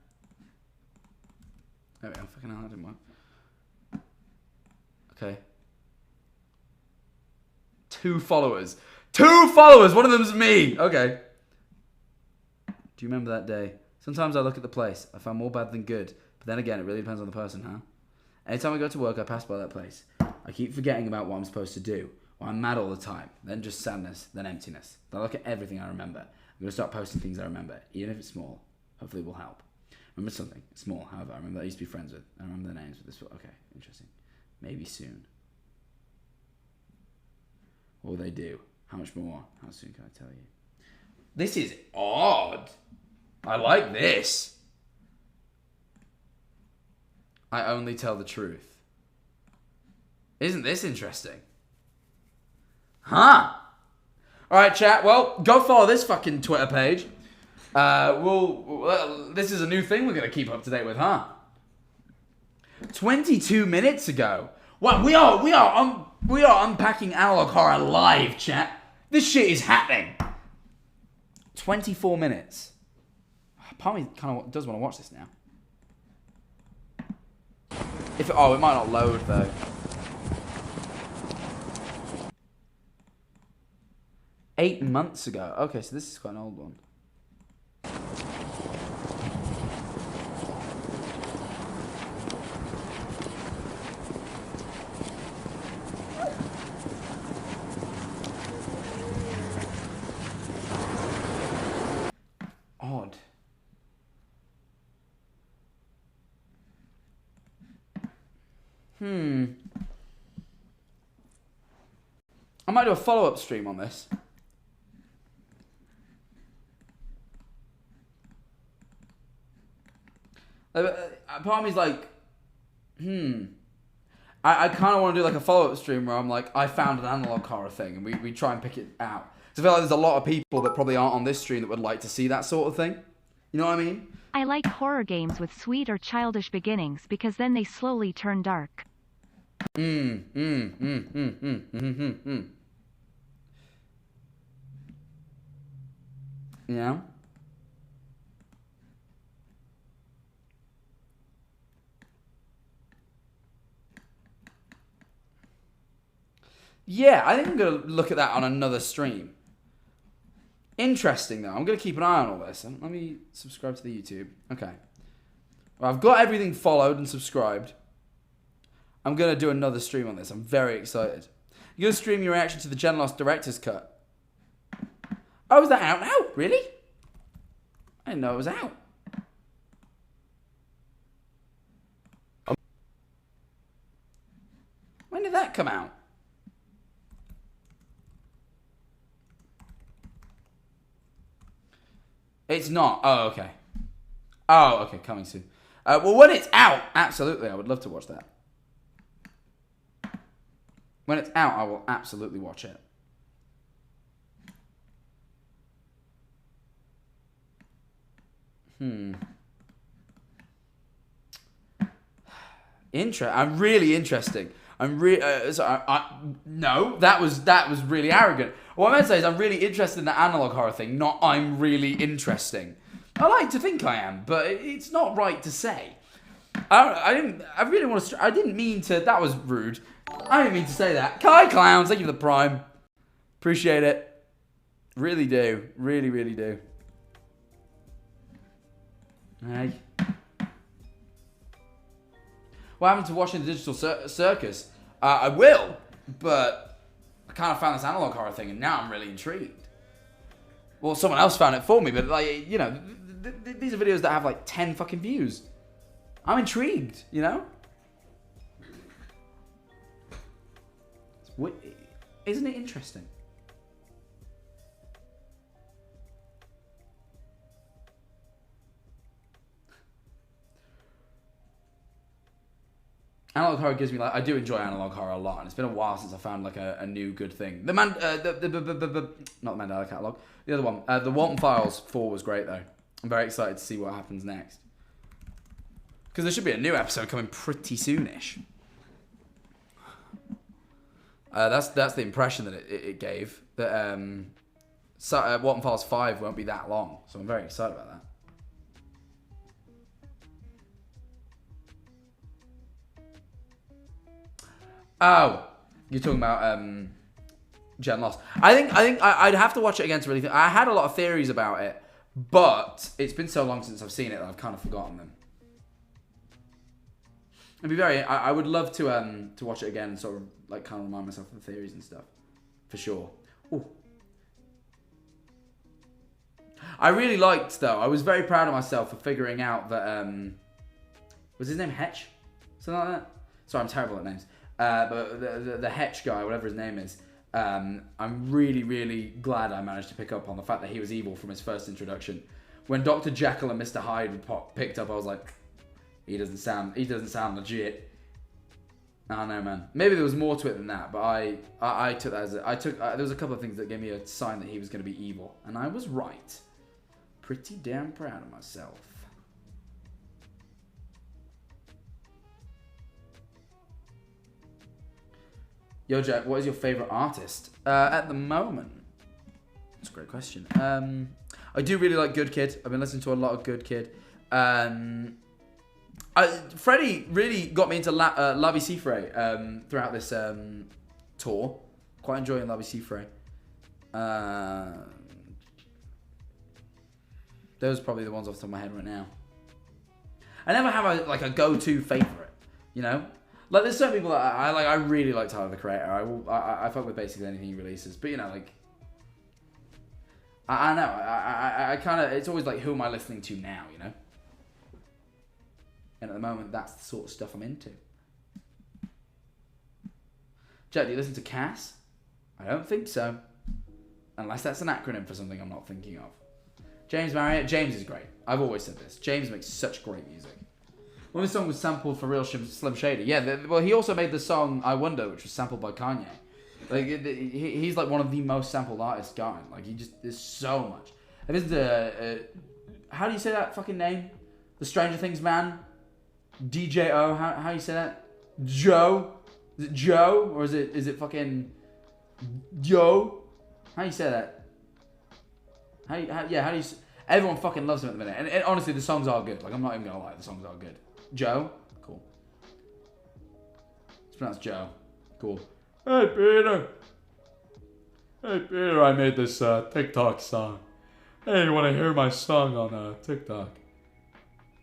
There we go. Fucking hell, that didn't work. Okay. 2 followers. 2 followers! One of them's me! Okay. Do you remember that day? Sometimes I look at the place. I find more bad than good. But then again, it really depends on the person, huh? Anytime I go to work, I pass by that place. I keep forgetting about what I'm supposed to do. Or I'm mad all the time. Then just sadness. Then emptiness. Then I look at everything I remember. I'm going to start posting things I remember. Even if it's small. Hopefully it will help. Remember something. Small, however. I remember that I used to be friends with. I remember their names. But this. Okay, interesting. Maybe soon. What will they do? How much more? How soon can I tell you? This is odd. I like this. I only tell the truth. Isn't this interesting? Huh? Alright, chat. Well, go follow this fucking Twitter page. This is a new thing we're going to keep up to date with, huh? 22 minutes ago. Well, we are unpacking analog horror live, chat. This shit is happening. 24 minutes. Part of me kind of does want to watch this now. It might not load though. Eight months ago. Okay, so this is quite an old one. Odd. I might do a follow-up stream on this. Part of me's like, I kind of want to do like a follow-up stream where I'm like, I found an analog horror thing, and we try and pick it out. So I feel like there's a lot of people that probably aren't on this stream that would like to see that sort of thing. You know what I mean? I like horror games with sweet or childish beginnings because then they slowly turn dark. Yeah. Yeah, I think I'm going to look at that on another stream. Interesting, though. I'm going to keep an eye on all this. Let me subscribe to the YouTube. Okay. Well, I've got everything followed and subscribed. I'm going to do another stream on this. I'm very excited. You're going to stream your reaction to the Gen Lost Director's Cut. Oh, is that out now? Really? I didn't know it was out. When did that come out? It's not. Oh, okay. Oh, okay. Coming soon. Well, when it's out, absolutely, I would love to watch that. When it's out, I will absolutely watch it. I'm really interesting. No, that was really arrogant. What I meant to say is I'm really interested in the analog horror thing, not I'm really interesting. I like to think I am, but it's not right to say. I didn't mean to. That was rude. I didn't mean to say that. Kai Clowns, thank you for the prime. Appreciate it. Really do. Really, really do. Hey. What happened to watching the Digital Circus? I will, but I kind of found this analog horror thing, and now I'm really intrigued. Well, someone else found it for me, but like, you know, these are videos that have like 10 fucking views. I'm intrigued, you know? Isn't it interesting? Analog horror gives me like, I do enjoy analog horror a lot, and it's been a while since I found like a new good thing. Not the Mandela Catalog, the other one, the Walton Files 4 was great though. I'm very excited to see what happens next, because there should be a new episode coming pretty soonish. That's the impression that it gave, that Walton Files 5 won't be that long, so I'm very excited about that. Oh, you're talking about Gen Lost. I think I'd have to watch it again to really think. I had a lot of theories about it, but it's been so long since I've seen it that I've kind of forgotten them. I would love to watch it again and sort of like kind of remind myself of the theories and stuff, for sure. Ooh. I really liked though. I was very proud of myself for figuring out that was his name Hetch, something like that. Sorry, I'm terrible at names. But the Hetch guy, whatever his name is, I'm really, really glad I managed to pick up on the fact that he was evil from his first introduction. When Dr. Jekyll and Mr. Hyde picked up, I was like, he doesn't sound legit. I don't know, man. Maybe there was more to it than that, but I took that as there was a couple of things that gave me a sign that he was going to be evil, and I was right. Pretty damn proud of myself. Yo, Jack, what is your favorite artist at the moment? That's a great question. I do really like Good Kid. I've been listening to a lot of Good Kid. Freddie really got me into La Vie Cifre throughout this tour. Quite enjoying La Vie Cifre. Those are probably the ones off the top of my head right now. I never have a go-to favorite, you know? Like, there's certain people that I like. I really like Tyler the Creator. I fuck with basically anything he releases. But you know, like, I know. I kind of. It's always like, who am I listening to now? You know. And at the moment, that's the sort of stuff I'm into. Jack, do you listen to Cass? I don't think so. Unless that's an acronym for something I'm not thinking of. James Marriott. James is great. I've always said this. James makes such great music. Well, this song was sampled for real Slim Shady. Yeah, well, he also made the song I Wonder, which was sampled by Kanye. Like, he's like one of the most sampled artists going. Like, there's so much. I listened to, how do you say that fucking name? The Stranger Things man? DJO, how do you say that? Joe? Is it Joe? Or is it fucking Joe? How do you say that? How do you everyone fucking loves him at the minute. And honestly, the songs are good. Like, I'm not even gonna lie, the songs are good. Joe? Cool. It's pronounced Joe. Cool. Hey, Peter. Hey, Peter, I made this TikTok song. Hey, you want to hear my song on TikTok?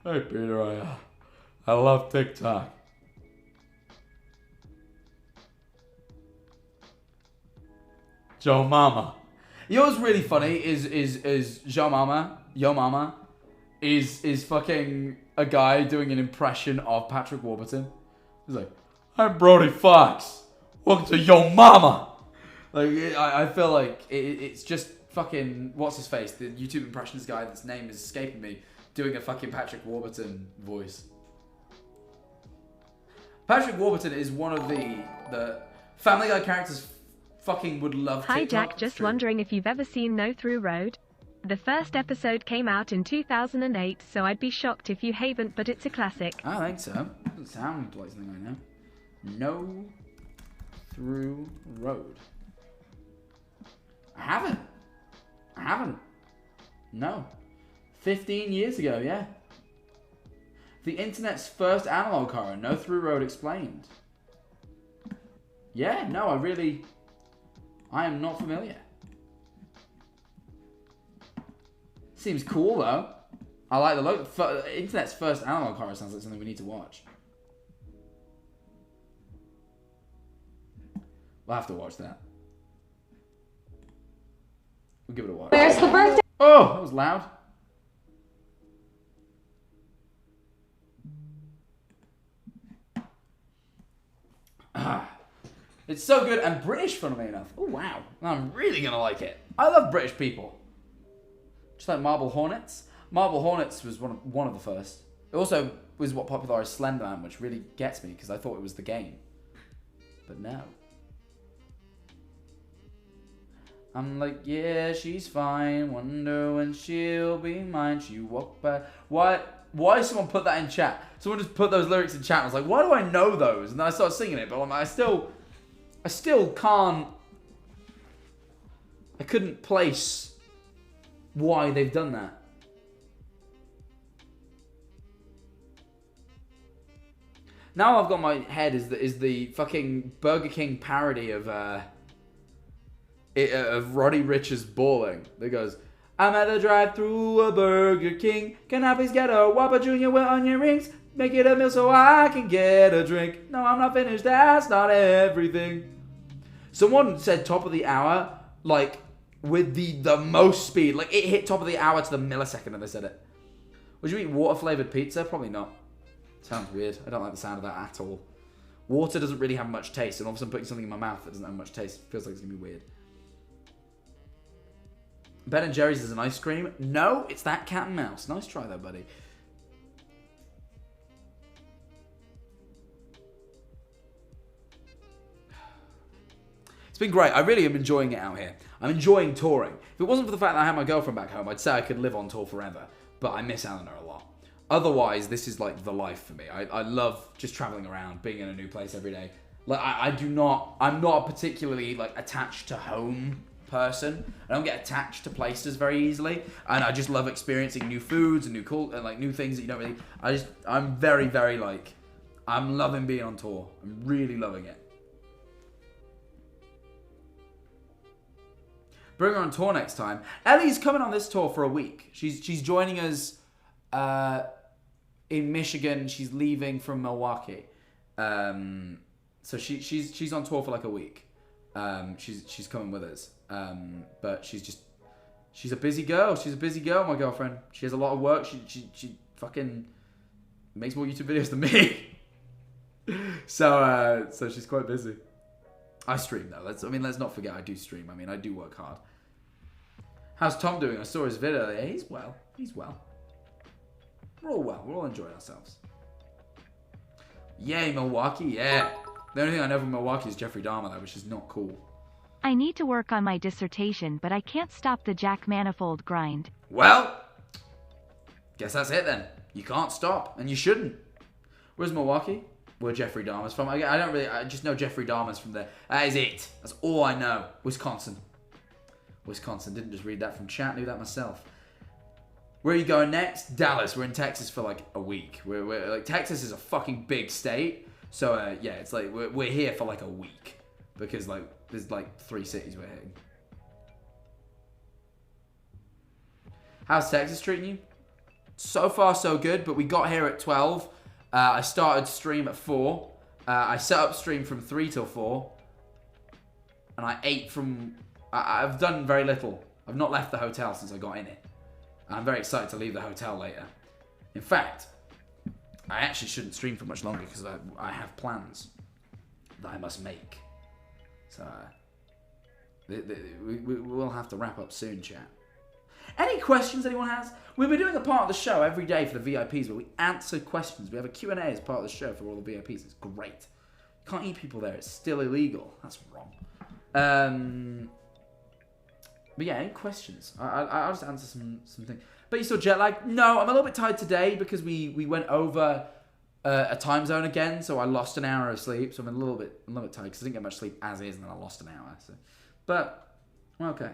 Hey, Peter, I love TikTok. Joe Mama. You know what's really funny is Joe Mama, Yo Mama, is fucking a guy doing an impression of Patrick Warburton. He's like, I'm Brody Fox. Welcome to Yo Mama. Like, I feel like it's just fucking, what's his face? The YouTube impressionist guy that's name is escaping me, doing a fucking Patrick Warburton voice. Patrick Warburton is one of the Family Guy characters fucking would love Hi TikTok. Jack, just True. wondering if you've ever seen No Through Road? The first episode came out in 2008, so I'd be shocked if you haven't, but it's a classic. I think so. Doesn't sound like something I know. No Through Road. I haven't. No. 15 years ago, yeah. The internet's first analog horror, No Through Road Explained. Yeah, no, I am not familiar. Seems cool though. I like the look. Internet's first analog horror sounds like something we need to watch. We'll have to watch that. We'll give it a watch. Where's the birthday? Oh, that was loud. It's so good and British, funnily enough. Oh, wow. I'm really going to like it. I love British people. Just like Marble Hornets. Marble Hornets was one of the first. It also was what popularized Slenderman, which really gets me because I thought it was the game. But no. I'm like, yeah, she's fine. Wonder when she'll be mine. She walked by. Why someone put that in chat? Someone just put those lyrics in chat. And I was like, why do I know those? And then I started singing it, but I still can't. I couldn't place why they've done that. Now I've got my head is the fucking Burger King parody of Roddy Rich's Balling. That goes, I'm at the drive-thru a Burger King. Can I please get a Whopper Jr. with onion rings? Make it a meal so I can get a drink. No, I'm not finished. That's not everything. Someone said top of the hour, like, with the most speed. Like, it hit top of the hour to the millisecond and they said it. Would you eat water-flavored pizza? Probably not. Sounds weird. I don't like the sound of that at all. Water doesn't really have much taste, and all of a sudden putting something in my mouth that doesn't have much taste feels like it's going to be weird. Ben and Jerry's is an ice cream? No, it's that cat and mouse. Nice try though, buddy. It's been great. I really am enjoying it out here. I'm enjoying touring. If it wasn't for the fact that I had my girlfriend back home, I'd say I could live on tour forever. But I miss Eleanor a lot. Otherwise, this is like the life for me. I love just traveling around, being in a new place every day. Like I'm not a particularly like attached to home person. I don't get attached to places very easily, and I just love experiencing new foods and new things that you don't really. I'm very, very like, I'm loving being on tour. I'm really loving it. Bring her on tour next time. Ellie's coming on this tour for a week. She's joining us in Michigan. She's leaving from Milwaukee, so she's on tour for like a week. She's coming with us. But she's a busy girl. She's a busy girl, my girlfriend. She has a lot of work. She fucking makes more YouTube videos than me. So she's quite busy. I stream though. Let's not forget I do stream. I do work hard. How's Tom doing? I saw his video. Yeah, he's well. He's well. We're all well. We're all enjoying ourselves. Yay, Milwaukee. Yeah. The only thing I know from Milwaukee is Jeffrey Dahmer though, which is not cool. I need to work on my dissertation, but I can't stop the Jack Manifold grind. Well, guess that's it then. You can't stop, and you shouldn't. Where's Milwaukee? Where Jeffrey Dahmer's from? I just know Jeffrey Dahmer's from there. That is it. That's all I know. Wisconsin. Didn't just read that from chat, knew that myself. Where are you going next? Dallas. We're in Texas for like a week. We're like, Texas is a fucking big state. So yeah, it's like we're here for like a week. Because like there's like 3 cities we're hitting. How's Texas treating you? So far so good, but we got here at 12. I started stream at 4. I set up stream from 3 till 4. And I ate from... I've done very little. I've not left the hotel since I got in it. And I'm very excited to leave the hotel later. In fact, I actually shouldn't stream for much longer because I have plans that I must make. So, we'll have to wrap up soon, chat. Any questions anyone has? We'll be doing a part of the show every day for the VIPs where we answer questions. We have a Q&A as part of the show for all the VIPs. It's great. Can't eat people there. It's still illegal. That's wrong. But yeah, any questions? I'll just answer some things. But you still jet lag? No, I'm a little bit tired today because we went over a time zone again, so I lost an hour of sleep. So I'm a little bit tired because I didn't get much sleep as is, and then I lost an hour. So, but I'm okay.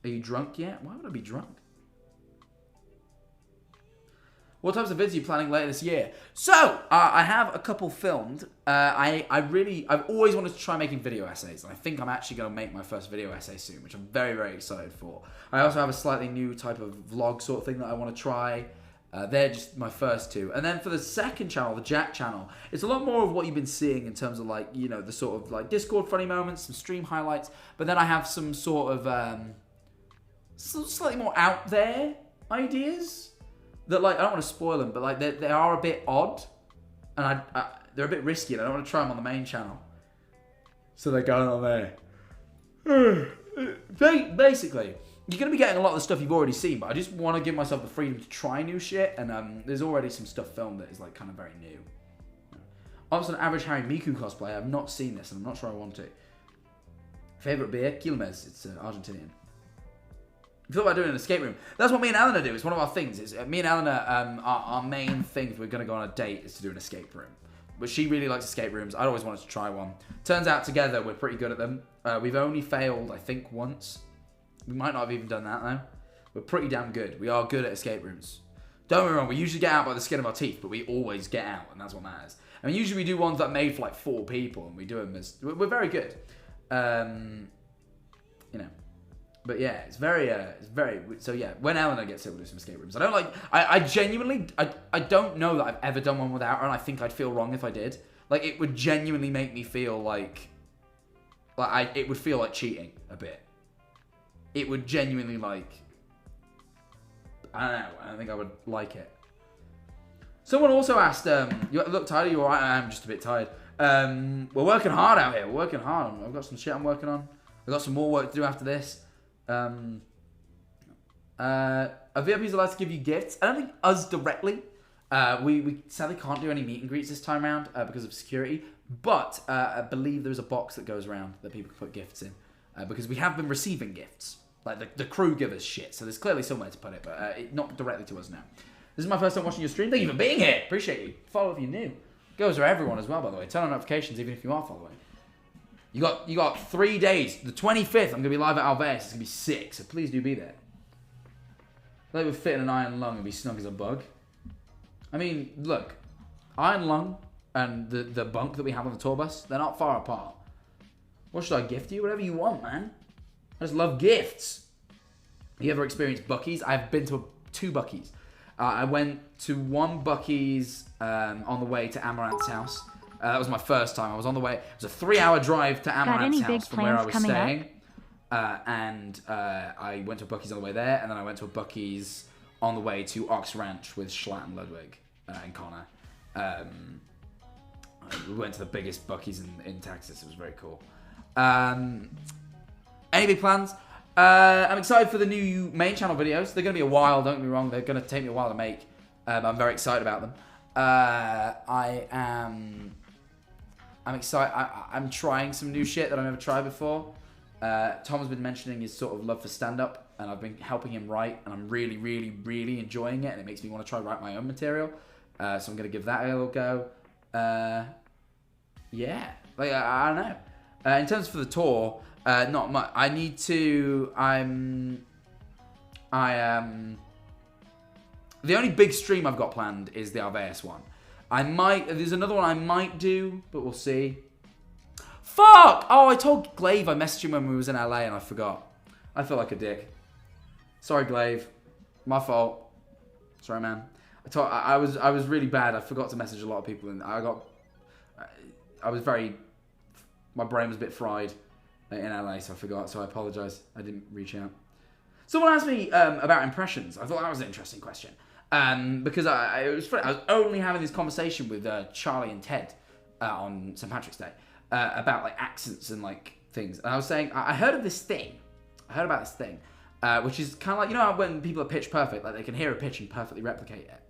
Are you drunk yet? Why would I be drunk? What types of vids are you planning later this year? So, I have a couple filmed. I've always wanted to try making video essays. And I think I'm actually going to make my first video essay soon, which I'm very, very excited for. I also have a slightly new type of vlog sort of thing that I want to try. They're just my first two. And then for the second channel, the Jack channel, it's a lot more of what you've been seeing in terms of like, you know, the sort of like Discord funny moments, some stream highlights. But then I have some sort of slightly more out there ideas. That, like, I don't want to spoil them, but, like, they are a bit odd. And they're a bit risky, and I don't want to try them on the main channel. So they're going on there. Basically, you're going to be getting a lot of the stuff you've already seen, but I just want to give myself the freedom to try new shit. And there's already some stuff filmed that is, like, kind of very new. Obviously, an average Harry Miku cosplay. I've not seen this, and I'm not sure I want to. Favorite beer? Quilmes. It's Argentinian. I thought about doing an escape room. That's what me and Eleanor do. It's one of our things. It's, me and Eleanor, our main thing if we're going to go on a date is to do an escape room. But she really likes escape rooms. I always wanted to try one. Turns out together we're pretty good at them. We've only failed, I think, once. We might not have even done that, though. We're pretty damn good. We are good at escape rooms. Don't get me wrong, we usually get out by the skin of our teeth, but we always get out, and that's what matters. I mean, usually we do ones that are made for, like, 4 people, and we do them as... We're very good. You know. But yeah, it's very, so yeah, when Eleanor gets here, we'll do some escape rooms. I genuinely, I don't know that I've ever done one without her, and I think I'd feel wrong if I did. Like, it would genuinely make me feel like it would feel like cheating a bit. It would genuinely, like, I don't know, I don't think I would like it. Someone also asked, you look tired, are you alright? I am just a bit tired. We're working hard out here, we're working hard. I've got some shit I'm working on. I've got some more work to do after this. Are VIPs allowed to give you gifts? I don't think us directly. We sadly can't do any meet and greets this time around because of security. But I believe there's a box that goes around that people can put gifts in because we have been receiving gifts. Like the crew give us shit, so there's clearly somewhere to put it, but not directly to us now. This is my first time watching your stream. Thank you for being here. Appreciate you. Follow if you're new. Goes for everyone as well, by the way. Turn on notifications even if you are following. You got 3 days. The 25th, I'm going to be live at Alves. It's going to be sick, so please do be there. Like we're fitting an iron lung and be snug as a bug. I mean, look. Iron lung and the bunk that we have on the tour bus, they're not far apart. What should I gift you? Whatever you want, man. I just love gifts. You ever experienced Buc-ee's? I've been to 2 Buc-ee's. I went to one Buc-ee's on the way to Amaranth's house. That was my first time. I was on the way. It was a 3-hour drive to Amaranth's house from where I was staying. And I went to a Buc-ee's on the way there, and then I went to a Buc-ee's on the way to Ox Ranch with Schlatt and Ludwig and Connor. We went to the biggest Buc-ee's in Texas. It was very cool. Any big plans? I'm excited for the new main channel videos. They're going to be a while, don't get me wrong. They're going to take me a while to make. I'm very excited about them. I'm excited. I'm trying some new shit that I've never tried before. Tom has been mentioning his sort of love for stand-up, and I've been helping him write, and I'm really, really, really enjoying it, and it makes me want to try write my own material. So I'm going to give that a little go. Yeah. Like, I don't know. In terms for the tour, not much. I need to... The only big stream I've got planned is the Alves one. There's another one I might do, but we'll see. Fuck! Oh, I told Glaive I messaged him when we was in LA and I forgot. I feel like a dick. Sorry, Glaive. My fault. Sorry, man. I was really bad. I forgot to message a lot of people and my brain was a bit fried in LA, so I forgot, so I apologize. I didn't reach out. Someone asked me about impressions. I thought that was an interesting question. Because it was funny. I was only having this conversation with Charlie and Ted on St. Patrick's Day about like accents and like things. And I was saying, I heard about this thing, which is kind of like, you know how when people are pitch perfect, like they can hear a pitch and perfectly replicate it.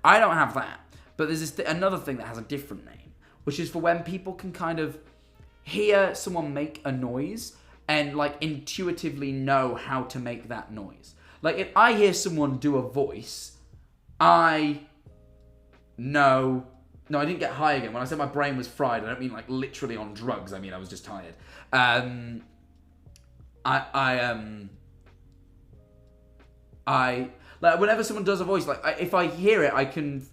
I don't have that. But there's another thing that has a different name, which is for when people can kind of hear someone make a noise and like intuitively know how to make that noise. Like if I hear someone do a voice, I know. No, I didn't get high again. When I said my brain was fried, I don't mean like literally on drugs. I mean I was just tired. Like whenever someone does a voice, like if I hear it,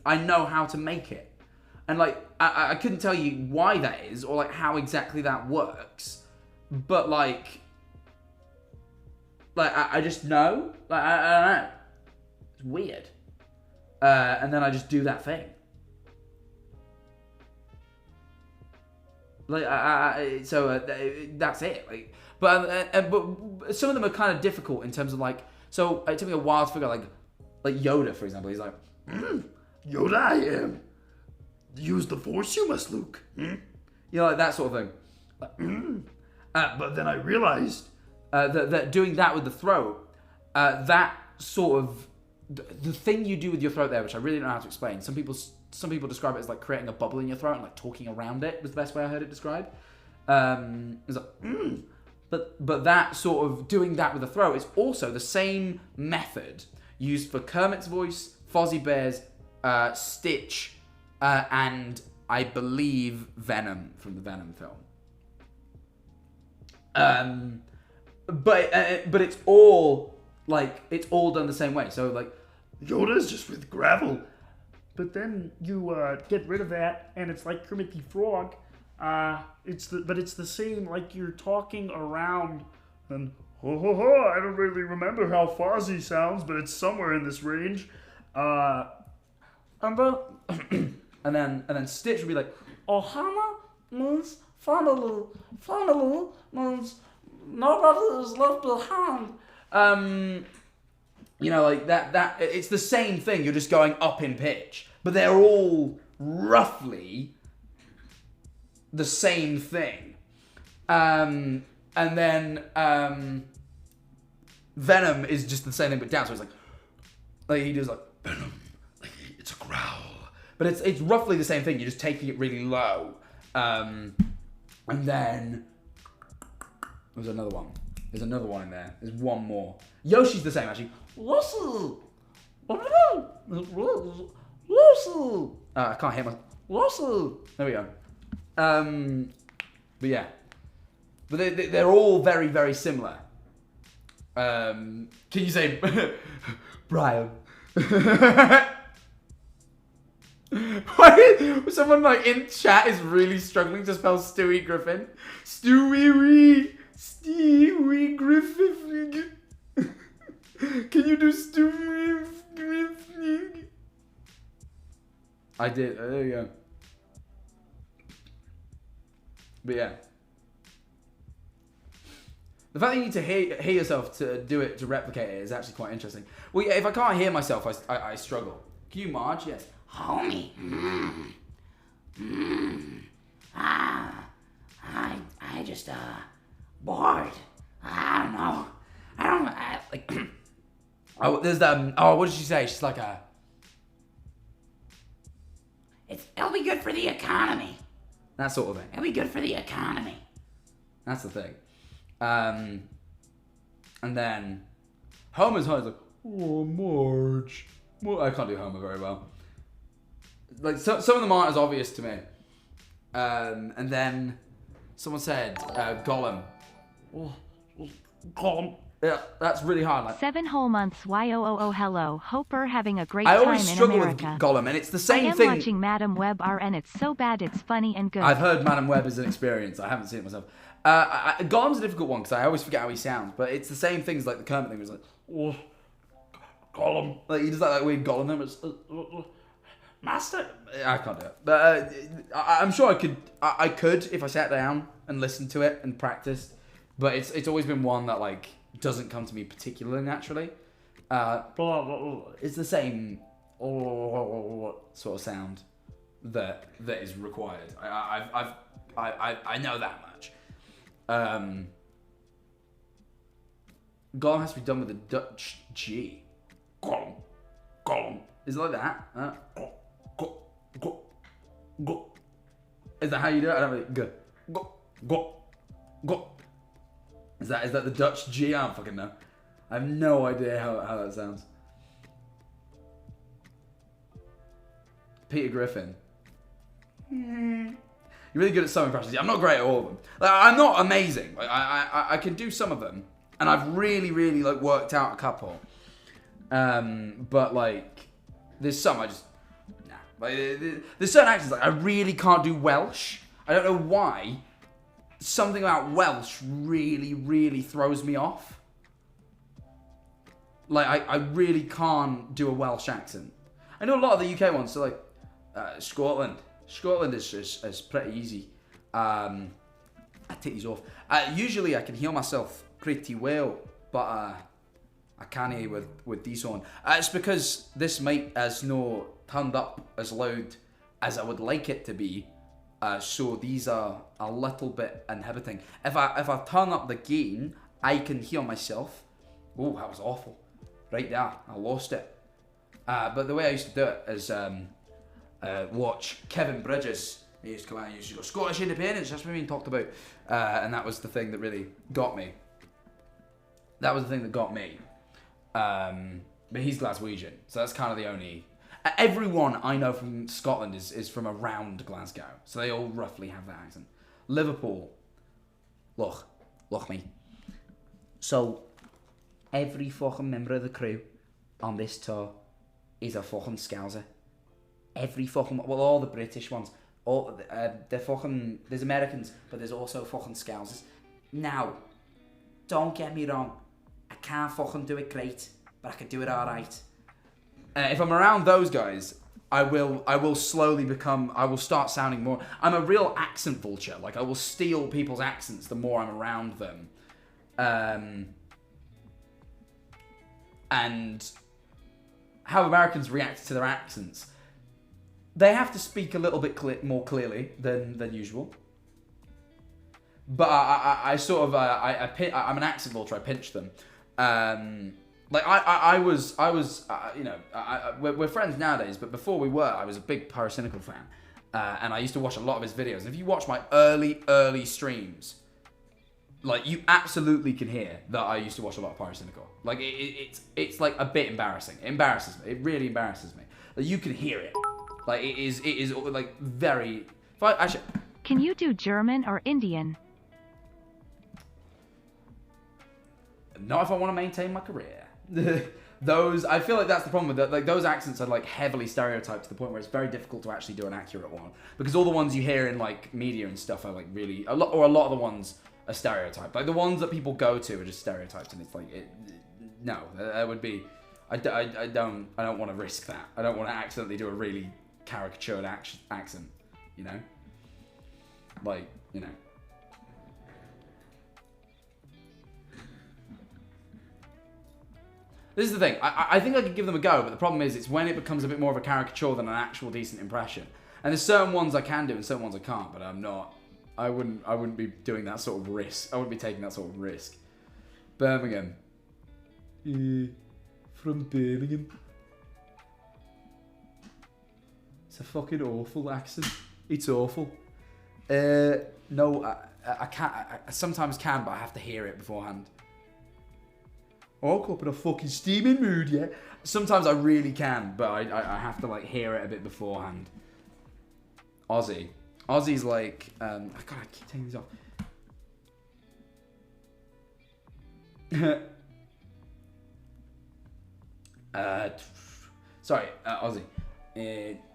I know how to make it, and like I couldn't tell you why that is or like how exactly that works, but like I just know, like I don't know, it's weird, and then I just do that thing. Like that's it. Like, but some of them are kind of difficult in terms of like. So it took me a while to figure out like Yoda, for example. He's like, Yoda, I am. Use the Force, you must, Luke. You know, like that sort of thing. But then I realized that doing that with the throat, that sort of the thing you do with your throat there, which I really don't know how to explain. Some people describe it as like creating a bubble in your throat and like talking around it was the best way I heard it described. It's like, but that sort of doing that with the throat is also the same method used for Kermit's voice, Fozzie Bear's, Stitch, and I believe Venom from the Venom film. But it's all done the same way. So like Yoda's just with gravel. But then you get rid of that, and it's like Kermit the Frog. It's the same, like you're talking around, and ho ho ho. I don't really remember how Fozzie sounds, but it's somewhere in this range. And then Stitch would be like, Ohana means finally means nobody is left behind. You know, like that. It's the same thing. You're just going up in pitch, but they're all roughly the same thing. And then Venom is just the same thing but down. So it's like he does like Venom, like it's a growl. but it's roughly the same thing. You're just taking it really low. And then there's another one. There's another one in there. There's one more. Yoshi's the same actually. I can't hear myself. There we go. But yeah. But they're all very, very similar. Can you say Brian? Why someone like in chat is really struggling to spell Stewie Griffin? Stewie Griffin. Can you do Stewie Griffin? I did. There you go. But yeah. The fact that you need to hear yourself to do it, to replicate it, is actually quite interesting. Well, yeah, if I can't hear myself, I struggle. Can you, Marge? Yes. Homie. I just, bored. I don't know. Oh, there's what did she say? She's like It'll be good for the economy. that sort of thing. It'll be good for the economy. That's the thing. And then Homer's like, oh, Marge. I can't do Homer very well. Like some of them aren't as obvious to me. And then someone said Gollum. Oh, Gollum. Yeah, that's really hard. Like, 7 whole months. YOOO hello. Hoper having a great I time always in struggle America. with Gollum, and it's the same I am thing. watching Madam Web RN. It's so bad it's funny and good. I've heard Madam Web is an experience. I haven't seen it myself. Gollum's a difficult one because I always forget how he sounds, but it's the same things like the Kermit thing. It's like, oh, Gollum. Like he does that weird Gollum. It's, Master. I can't do it, but I'm sure I could. I could if I sat down and listened to it and practiced. But it's always been one that like doesn't come to me particularly naturally. It's the same sort of sound that is required. I know that much. Gollum has to be done with a Dutch G. Gollum. Is it like that? Is that how you do it? I don't really go. Is that the Dutch G? I don't fucking know. I have no idea how that sounds. Peter Griffin. You're really good at some impressions. I'm not great at all of them. Like, I'm not amazing. Like, I can do some of them, and I've really like worked out a couple. But like, there's some I just nah. Like, there's certain accents like I really can't do Welsh. I don't know why. Something about Welsh really throws me off. Like, I really can't do a Welsh accent. I know a lot of the UK ones, so like Scotland. Scotland is pretty easy. I take these off. Usually I can hear myself pretty well, but I can't hear with these on. It's because this mic has no turned up as loud as I would like it to be. So these are a little bit inhibiting. If I turn up the gain, I can hear myself. Oh, that was awful. Right there, I lost it. But the way I used to do it is watch Kevin Bridges. He used to come out and he used to go, Scottish independence, that's what we talked about. And that was the thing that really got me. But he's Glaswegian, so that's kind of the only... Everyone I know from Scotland is from around Glasgow, so they all roughly have that accent. Liverpool. Look me. So, every fucking member of the crew on this tour is a fucking Scouser. Every fucking... Well, all the British ones. All they're fucking... There's Americans, but there's also fucking Scousers. Now, don't get me wrong. I can't fucking do it great, but I can do it alright. If I'm around those guys, I will slowly become... I will start sounding more... I'm a real accent vulture. Like, I will steal people's accents the more I'm around them. And how Americans react to their accents. They have to speak a little bit more clearly than usual. But I sort of... I'm an accent vulture. I pinch them. Like, I was you know, we're friends nowadays, but before we were, I was a big Pyrocynical fan. And I used to watch a lot of his videos. And if you watch my early streams, like, you absolutely can hear that I used to watch a lot of Pyrocynical. Like, it's like a bit embarrassing. It embarrasses me. It really embarrasses me. Like, you can hear it. Like, it is like very... Actually... Can you do German or Indian? Not if I want to maintain my career. Those, I feel like that's the problem with that. Like, those accents are like heavily stereotyped to the point where it's very difficult to actually do an accurate one, because all the ones you hear in like media and stuff are like really a lot of the ones are stereotyped. Like, the ones that people go to are just stereotyped, and it's like no, that would be. I don't want to risk that. I don't want to accidentally do a really caricatured accent. You know, like, you know. This is the thing. I think I could give them a go, but the problem is it's when it becomes a bit more of a caricature than an actual decent impression. And there's certain ones I can do and certain ones I can't, but I'm not. I wouldn't be doing that sort of risk. I wouldn't be taking that sort of risk. Birmingham. From Birmingham. It's a fucking awful accent. It's awful. No, I can't. I sometimes can, but I have to hear it beforehand. I'll up in a fucking steaming mood, yeah? Sometimes I really can, but I have to, like, hear it a bit beforehand. Aussie. Aussie's like... God, I keep taking these off. Sorry, Aussie.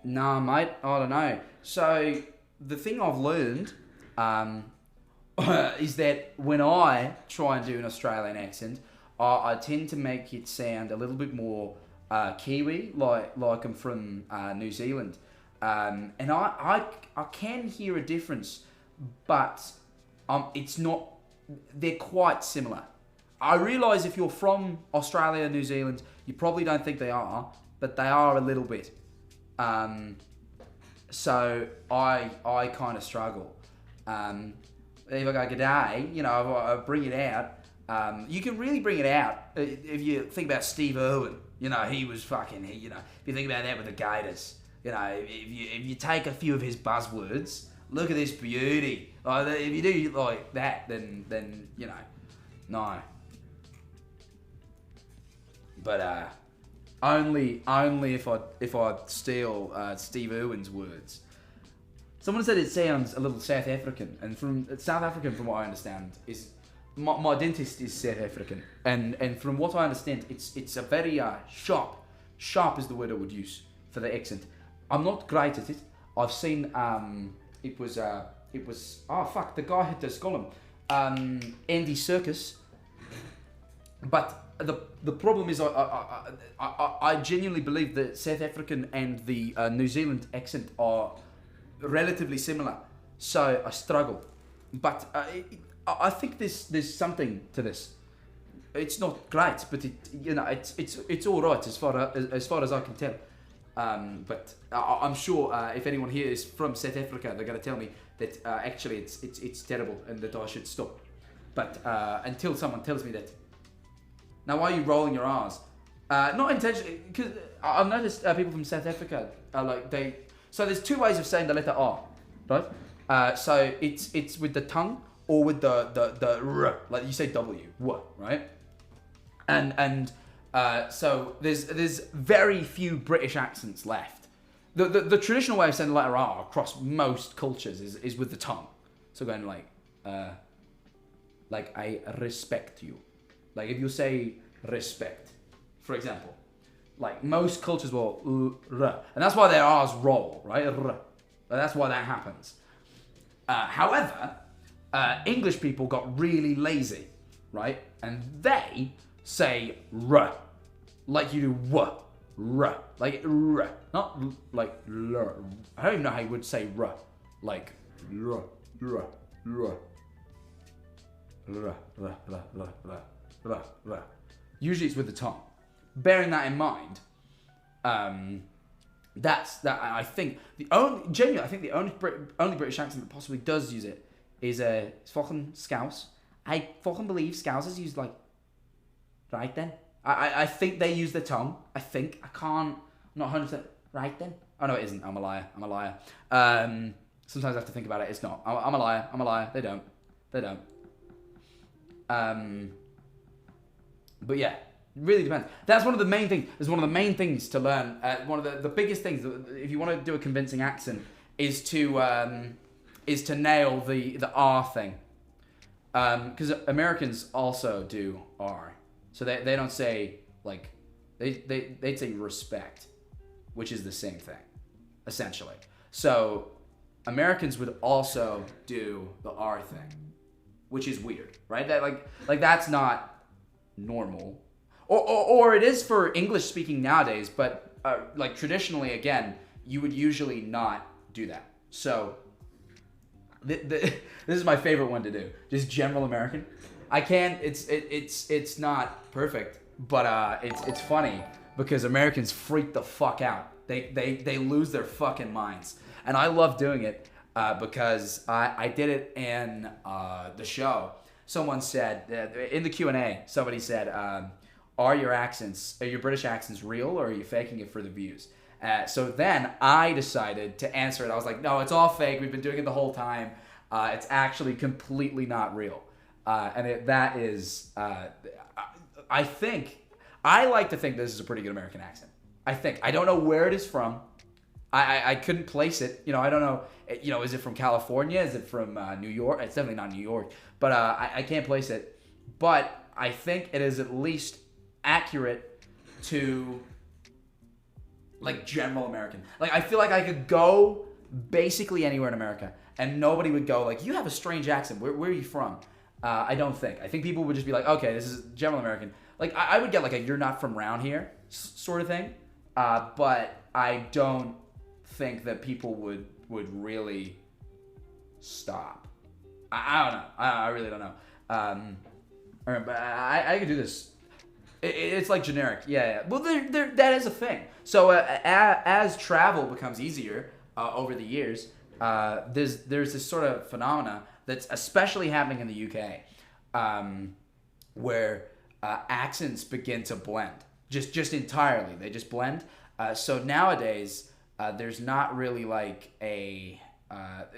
Nah, mate, I don't know. So, the thing I've learned is that when I try and do an Australian accent... I tend to make it sound a little bit more Kiwi, like I'm from New Zealand. And I can hear a difference, but it's not... They're quite similar. I realise if you're from Australia, New Zealand, you probably don't think they are, but they are a little bit. So I kind of struggle. If I go, g'day, you know, I bring it out. You can really bring it out if you think about Steve Irwin. You know, he was fucking, you know, if you think about that with the Gators, you know, if you take a few of his buzzwords, look at this beauty. Like, if you do like that, then you know, no. But only if I steal Steve Irwin's words. Someone said it sounds a little South African, and from South African, from what I understand, is my dentist is South African, and from what I understand, it's a very sharp is the word I would use for the accent. I'm not great at it. I've seen it was the guy who does Gollum, Andy Serkis, but the problem is I genuinely believe that South African and the New Zealand accent are relatively similar, so I struggle. But I think there's something to this. It's not great, but it's all right as far as I can tell. But I'm sure if anyone here is from South Africa, they're going to tell me that actually it's terrible and that I should stop. But until someone tells me that. Now, why are you rolling your R's? Not intentionally, because I've noticed people from South Africa are like So there's two ways of saying the letter R, right? So it's with the tongue or with the r, like you say W, right? And so there's very few British accents left. The traditional way of saying the letter R across most cultures is with the tongue. So going like I respect you. Like if you say respect, for example, like most cultures will r, and that's why their R's roll, right? R. That's why that happens. However, English people got really lazy, right? And they say r, like you do r, like r, not like l. I don't even know how you would say r, like r, r, r, r, r, r, r, r, r. Usually it's with the tongue. Bearing that in mind, that's that. I think the only British accent that possibly does use it is it's fucking Scouse. I fucking believe Scousers use like right then. I think they use the tongue. I can't. I'm not 100% right then. Oh no, it isn't. I'm a liar. Sometimes I have to think about it. It's not. I'm a liar. They don't. But yeah, it really depends. That's one of the main things. It's one of the main things to learn. One of the biggest things, if you want to do a convincing accent, is to nail the R thing. Because Americans also do R, so they don't say like they'd say respect, which is the same thing, essentially. So Americans would also do the R thing, which is weird, right? That like that's not normal, or it is for English speaking nowadays, but like traditionally, again, you would usually not do that. So this is my favorite one to do, just general American. I can't. It's not perfect, but it's funny because Americans freak the fuck out. They lose their fucking minds, and I love doing it because I did it in the show. Someone said in the Q&A, somebody said, are your British accents real, or are you faking it for the views? So then I decided to answer it. I was like, no, it's all fake. We've been doing it the whole time. It's actually completely not real. That is, I like to think this is a pretty good American accent. I don't know where it is from. I couldn't place it. I don't know. Is it from California? Is it from New York? It's definitely not New York. But I can't place it. But I think it is at least accurate to like general American. Like I feel like I could go basically anywhere in America and nobody would go like, you have a strange accent. Where are you from? I don't think. I think people would just be like, okay, this is general American. Like I would get like a you're not from around here sort of thing. But I don't think that people would really stop. I don't know. I really don't know. But I could do this. It's like generic. Yeah. Well, that is a thing. So as travel becomes easier over the years, there's this sort of phenomena that's especially happening in the UK, where accents begin to blend. Just entirely. They just blend. So nowadays, there's not really like a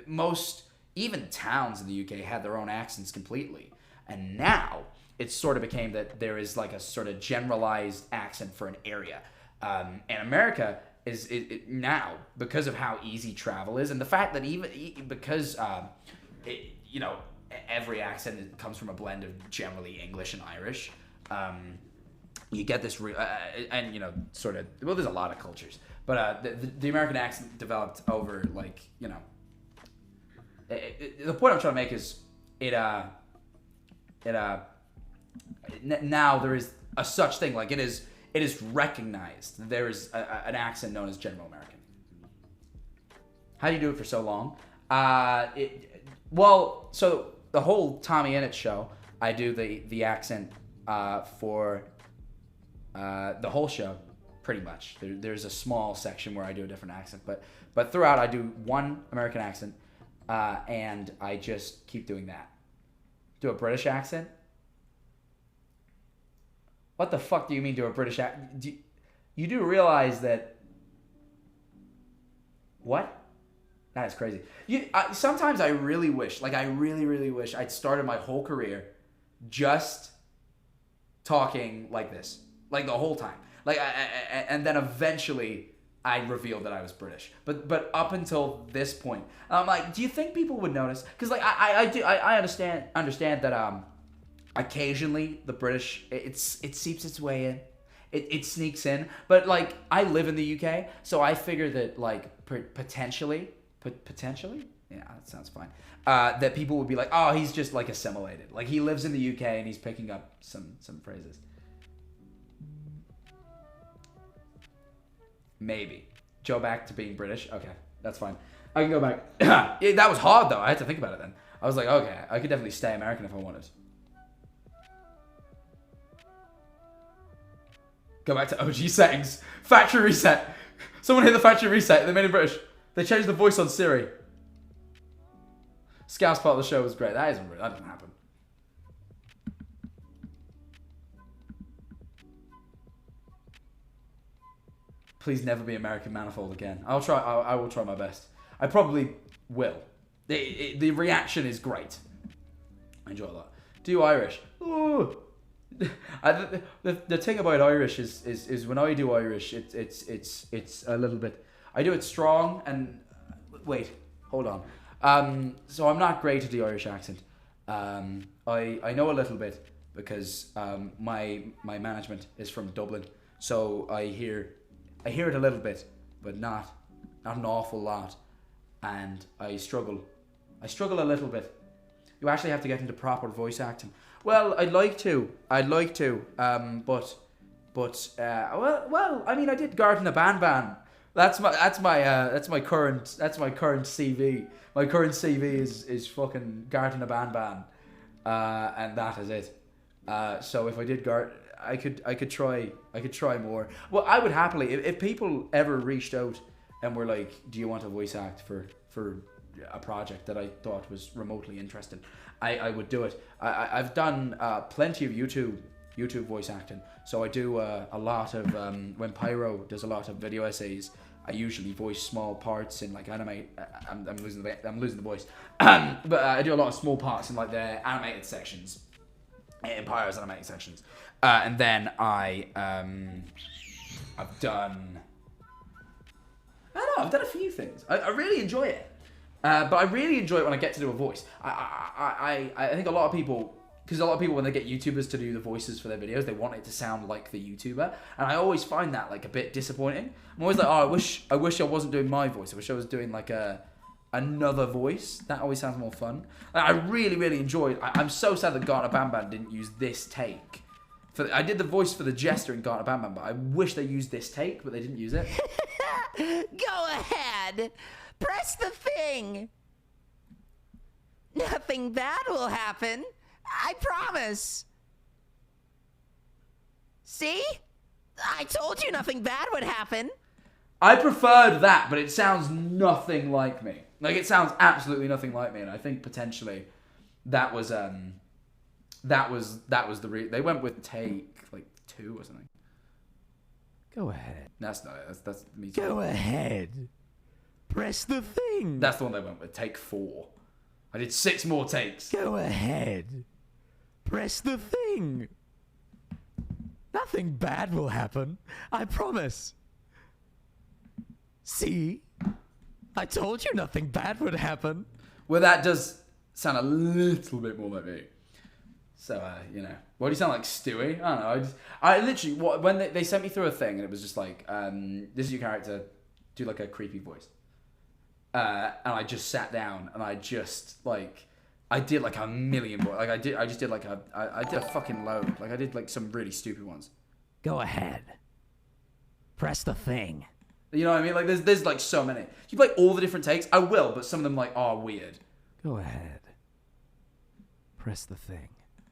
most even towns in the UK had their own accents completely, and now it sort of became that there is like a sort of generalized accent for an area. And America is now, because of how easy travel is, and the fact that because every accent comes from a blend of generally English and Irish. You get this, and sort of. Well, there's a lot of cultures, but the American accent developed over the point I'm trying to make is now there is a such thing, like it is recognized. There is an accent known as General American. How do you do it for so long? So the whole Tommy Innit show, I do the accent for the whole show, pretty much. There's a small section where I do a different accent, but throughout I do one American accent, and I just keep doing that. Do a British accent? What the fuck do you mean do a British accent? You do realize that... What? That is crazy. Sometimes I really wish, I really wish I'd started my whole career just talking like this. Like the whole time. And then eventually I revealed that I was British. But up until this point, I'm like, do you think people would notice? Because I understand that occasionally the British it seeps its way in. It sneaks in. But I live in the UK, so I figure that potentially, yeah, that sounds fine. That people would be like, oh, he's just assimilated. He lives in the UK and he's picking up some phrases. Maybe. Joe back to being British. Okay, that's fine. I can go back. Yeah, that was hard though. I had to think about it then. I was like, okay, I could definitely stay American if I wanted. Go back to OG settings. Factory reset. Someone hit the factory reset. They made it British. They changed the voice on Siri. Scout's part of the show was great. That isn't real. That doesn't happen. Please never be American Manifold again. I'll try. I will try my best. I probably will. The reaction is great. I enjoy a lot. Do Irish? Ooh. The thing about Irish is when I do Irish, it's a little bit. I do it strong and wait, hold on. So I'm not great at the Irish accent. I know a little bit because my management is from Dublin, so I hear it a little bit, but not an awful lot, and I struggle a little bit. You actually have to get into proper voice acting. Well, I'd like to, but I mean, I did Garden a Ban. That's my current CV. My current CV is fucking Garden a Ban, and that is it. So if I did I could try more. Well, I would happily, if people ever reached out and were like, do you want to voice act for a project that I thought was remotely interesting, I would do it. I've done plenty of YouTube voice acting. So I do a lot of when Pyro does a lot of video essays, I usually voice small parts in anime. I'm losing the voice, but I do a lot of small parts in the animated sections, in Pyro's animated sections, and then I've done a few things. I really enjoy it. But I really enjoy it when I get to do a voice. I think a lot of people, because a lot of people when they get YouTubers to do the voices for their videos, they want it to sound like the YouTuber, and I always find that a bit disappointing. I'm always like, oh, I wish I wasn't doing my voice. I wish I was doing another voice. That always sounds more fun. I really enjoyed. I'm so sad that Garner Bam Bam didn't use this take. I did the voice for the Jester in Garner Bam Bam, but I wish they used this take, but they didn't use it. Go ahead. Press the thing. Nothing bad will happen. I promise. See? I told you nothing bad would happen. I preferred that, but it sounds nothing like me. It sounds absolutely nothing like me, and I think potentially that was the they went with take 2 or something. Go ahead. That's not it. That's me. Go ahead. Press the thing. That's the one they went with. Take 4. I did 6 more takes. Go ahead. Press the thing. Nothing bad will happen. I promise. See? I told you nothing bad would happen. Well, that does sound a little bit more like me. So, you know. What do you sound like, Stewie? I don't know. I literally, when they sent me through a thing and it was just like, this is your character, do like a creepy voice. And I just sat down and I just, like, I did like a million voices. Like, I just did like I did a fucking load. Like, I did like some really stupid ones. Go ahead. Press the thing. You know what I mean? Like, there's like so many. You play all the different takes? I will, but some of them, like, are weird. Go ahead. Press the thing.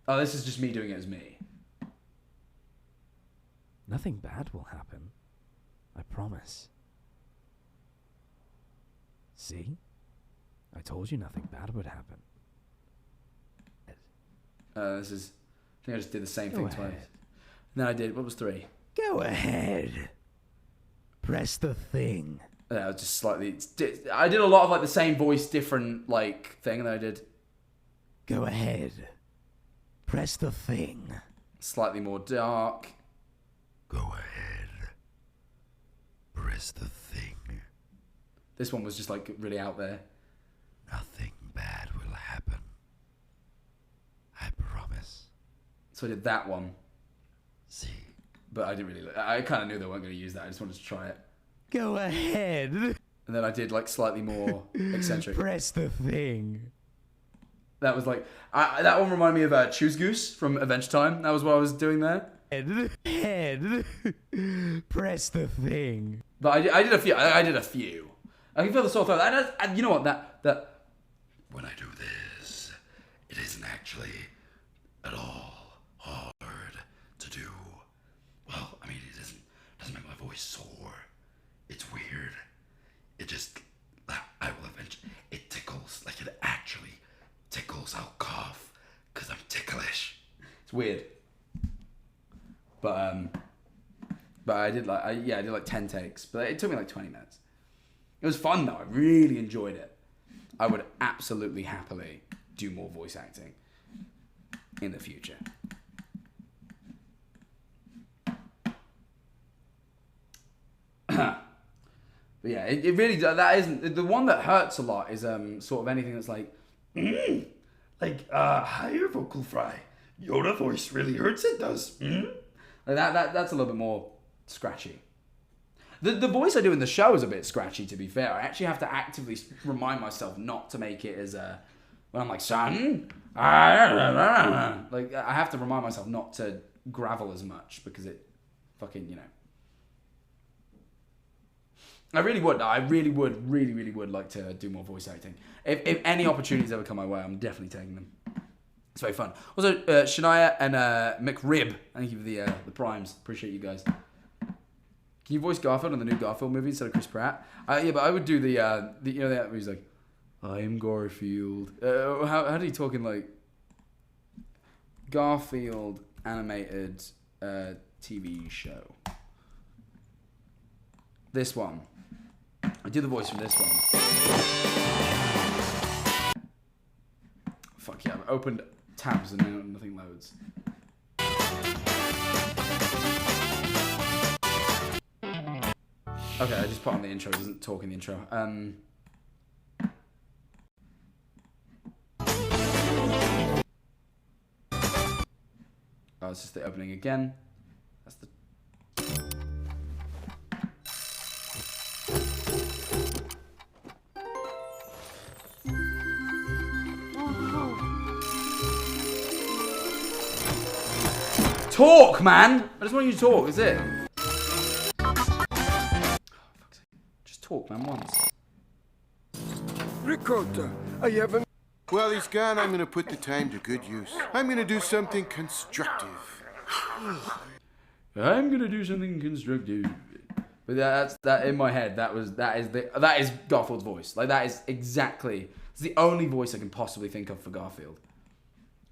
Oh, this is just me doing it as me. Nothing bad will happen. I promise. See? I told you nothing bad would happen. This is... I think I just did the same thing Go twice. ahead. And then I did... What was 3? Go ahead. Press the thing. Yeah, I was just slightly... I did a lot of, like, the same voice, different, like, thing that I did. Go ahead. Press the thing. Slightly more dark. Go ahead. Press the thing. This one was just, like, really out there. Nothing bad will happen. I promise. So I did that one. See? But I didn't really... I kind of knew they weren't going to use that. I just wanted to try it. Go ahead. And then I did, like, slightly more eccentric. Press the thing. That was like... that one reminded me of Choose Goose from Adventure Time. That was what I was doing there. Head. Press the thing. But I did a few. I did a few. I can feel the sore throat. You know what? That... When I do this, it isn't actually at all hard to do. Well, I mean, it doesn't make my voice sore. It's weird. It just... I will eventually... It tickles. Like, it actually tickles. I'll cough because I'm ticklish. It's weird. But I did like... I did like 10 takes. But it took me like 20 minutes. It was fun, though. I really enjoyed it. I would absolutely happily do more voice acting in the future. But yeah, it really does. That isn't... The one that hurts a lot is sort of anything that's like... Like, higher vocal fry. Yoda voice really hurts, it does. Like that's a little bit more scratchy. The voice I do in the show is a bit scratchy, to be fair. I actually have to actively remind myself not to make it as when I'm like, son, like I have to remind myself not to gravel as much because it fucking, you know. I really would like to do more voice acting. If any opportunities ever come my way, I'm definitely taking them. It's very fun. Also, Shania and McRib, thank you for the primes. Appreciate you guys. Can you voice Garfield in the new Garfield movie instead of Chris Pratt? Yeah, but I would do the you know that he's like, I am Garfield. How do you talk in like Garfield animated TV show? This one. I do the voice from this one. Fuck yeah! I've opened tabs and nothing loads. Okay, I just put on the intro. It doesn't talk in the intro. Oh, it's just the opening again. That's the... Talk, man! I just want you to talk, that's it. Just talk, man, once. Ricotta, I haven't... Well, he's gone. I'm going to put the time to good use. I'm going to do something constructive. I'm going to do something constructive. But that in my head, that is Garfield's voice. Like, that is exactly... It's the only voice I can possibly think of for Garfield.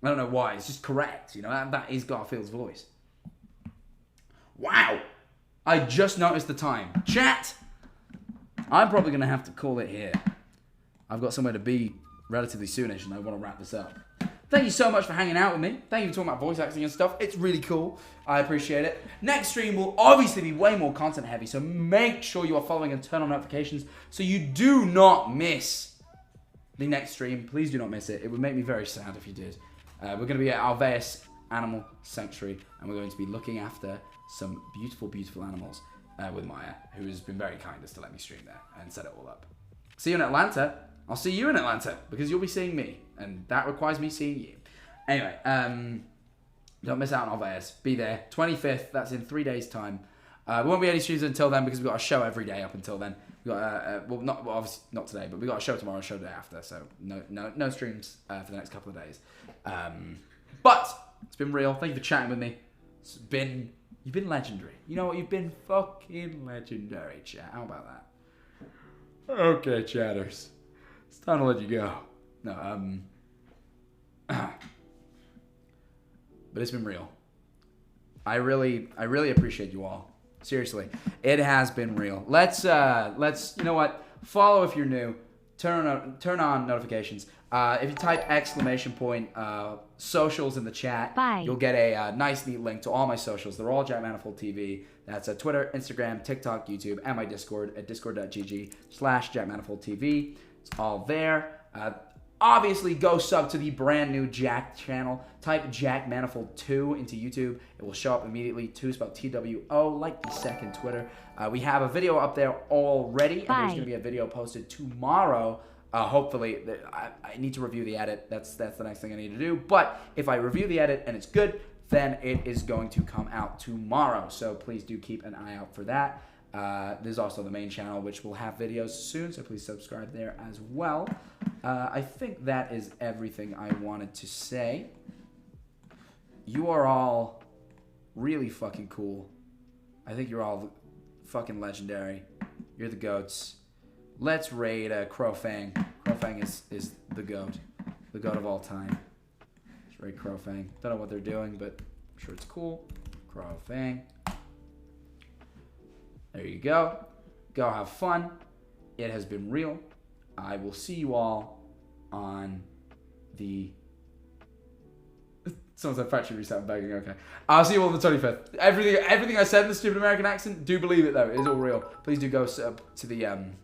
I don't know why. It's just correct, you know? That is Garfield's voice. Wow! I just noticed the time. Chat! I'm probably going to have to call it here. I've got somewhere to be relatively soonish, and I want to wrap this up. Thank you so much for hanging out with me. Thank you for talking about voice acting and stuff. It's really cool. I appreciate it. Next stream will obviously be way more content heavy, so make sure you are following and turn on notifications so you do not miss the next stream. Please do not miss it. It would make me very sad if you did. We're going to be at Alveus Animal Sanctuary, and we're going to be looking after some beautiful, beautiful animals with Maya, who has been very kind as to let me stream there and set it all up. See you in Atlanta. I'll see you in Atlanta because you'll be seeing me, and that requires me seeing you. Anyway, don't miss out on Alveus. Be there. 25th, that's in 3 days' time. We won't be any streams until then because we've got a show every day up until then. We've got, well, obviously not today, but we've got a show tomorrow, a show the day after, so no streams for the next couple of days. But it's been real. Thank you for chatting with me. You've been legendary. You know what? You've been fucking legendary, chat. How about that? Okay, chatters. It's time to let you go. No, but it's been real. I really appreciate you all. Seriously, it has been real. Let's you know what? Follow if you're new. Turn on notifications. If you type ! Socials in the chat, you'll get a nice neat link to all my socials. They're all Jack Manifold TV. That's Twitter, Instagram, TikTok, YouTube, and my Discord at discord.gg/Jack Manifold TV. It's all there. Obviously, go sub to the brand new Jack channel. Type Jack Manifold 2 into YouTube. It will show up immediately. 2 spelled TWO, like the second Twitter. We have a video up there already, and there's going to be a video posted tomorrow. Hopefully, I need to review the edit. That's the next thing I need to do. But if I review the edit and it's good, then it is going to come out tomorrow. So please do keep an eye out for that. There's also the main channel, which will have videos soon, so please subscribe there as well. I think that is everything I wanted to say. You are all really fucking cool. I think you're all fucking legendary. You're the goats. Let's raid Crowfang. Crowfang is the goat of all time. Let's raid Crowfang. Don't know what they're doing, but I'm sure it's cool. Crowfang. There you go. Go have fun. It has been real. I will see you all on the... Someone said factory reset. I'm begging. Okay. I'll see you all on the 25th. Everything I said in the stupid American accent, do believe it though. It is all real. Please do go to the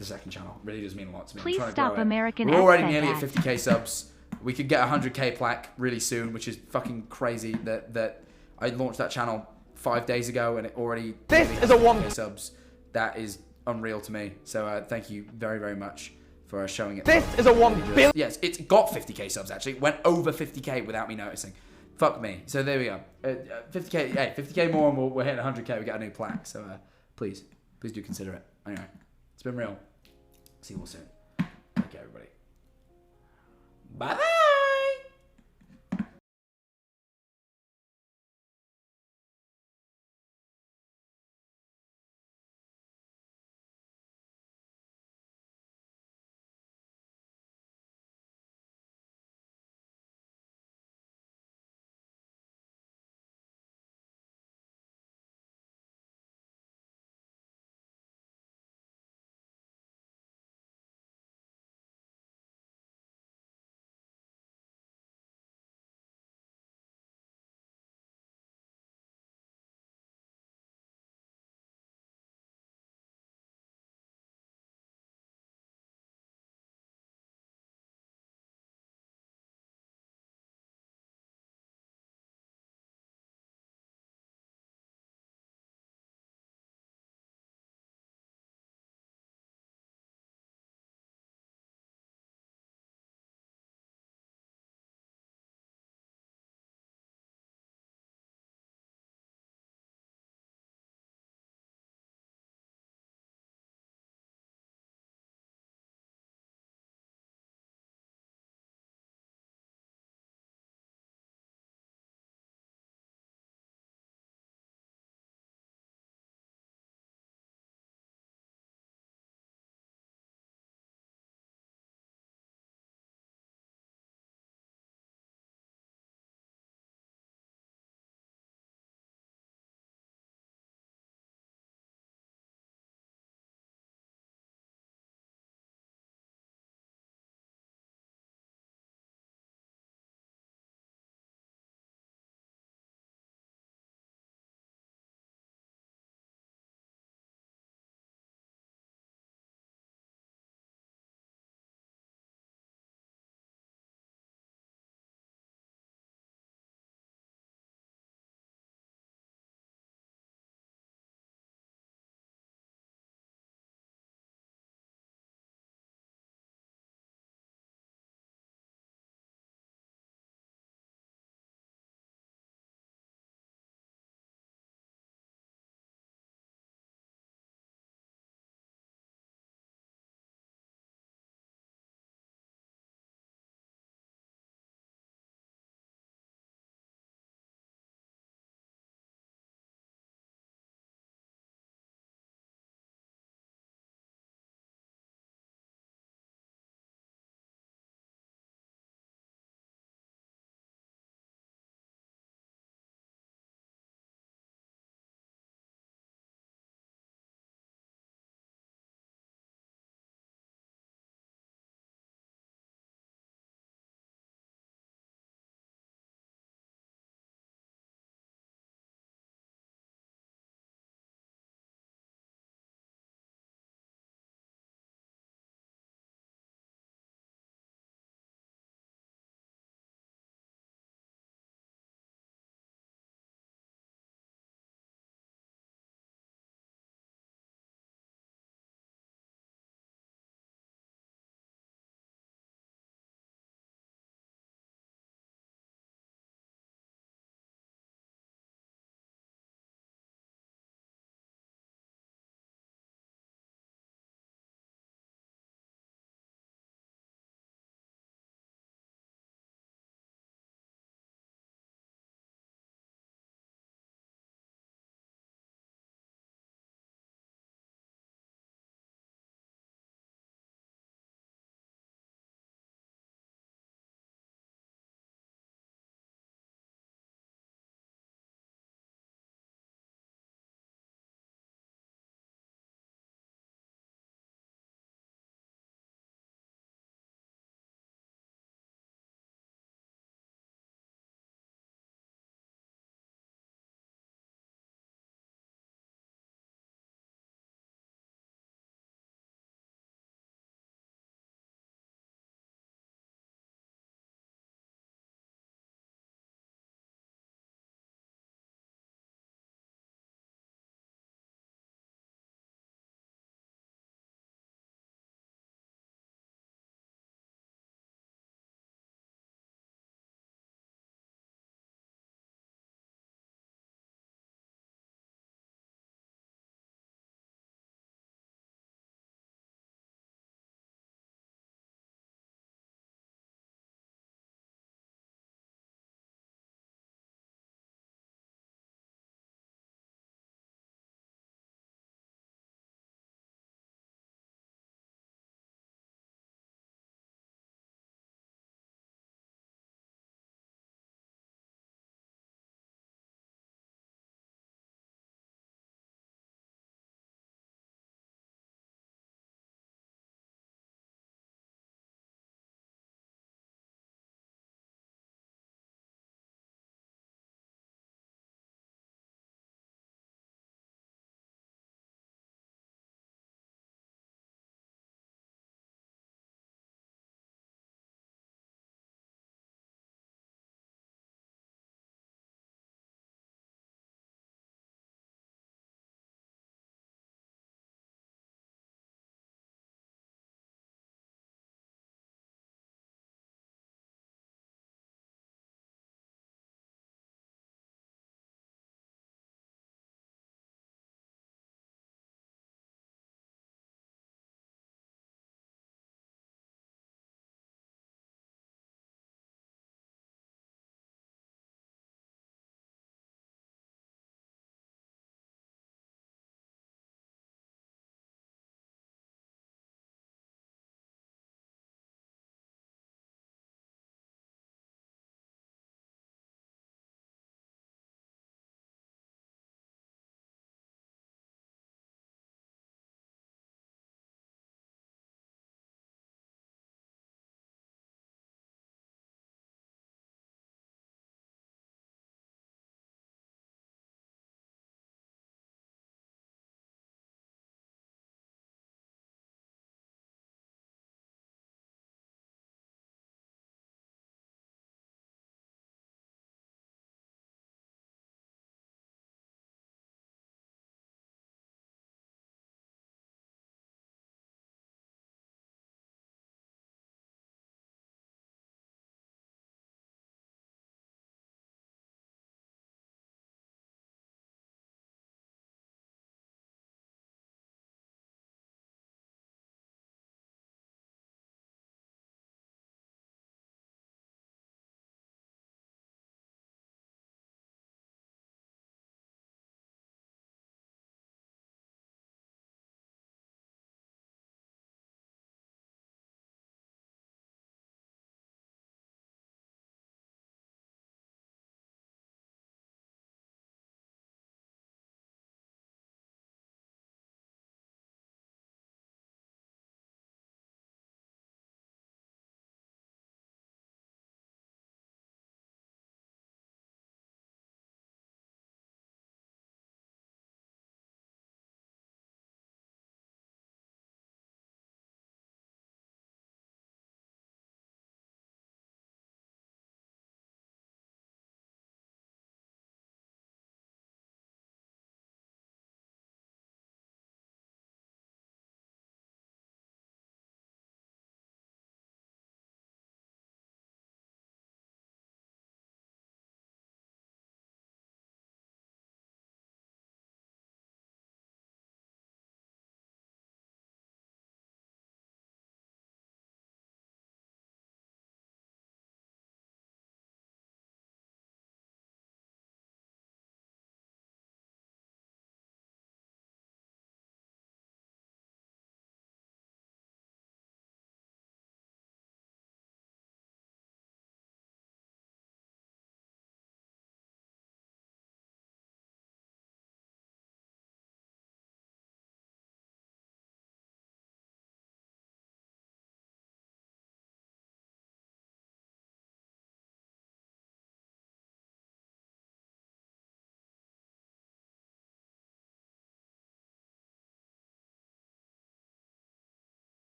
second channel. It really does mean a lot to me. Please stop American accent. We're already nearly at 50k subs. We could get a 100k plaque really soon, which is fucking crazy that I launched that channel 5 days ago and it already... This is a 1k subs. That is unreal to me. So thank you very, very much for showing it. This is a 1 billion... Yes, it's got 50k subs actually. It went over 50k without me noticing. Fuck me. So there we go. 50k, hey, 50k more and we're hitting 100k. We got a new plaque. So please do consider it. Anyway, it's been real. See you all soon. Take care, everybody. Bye-bye.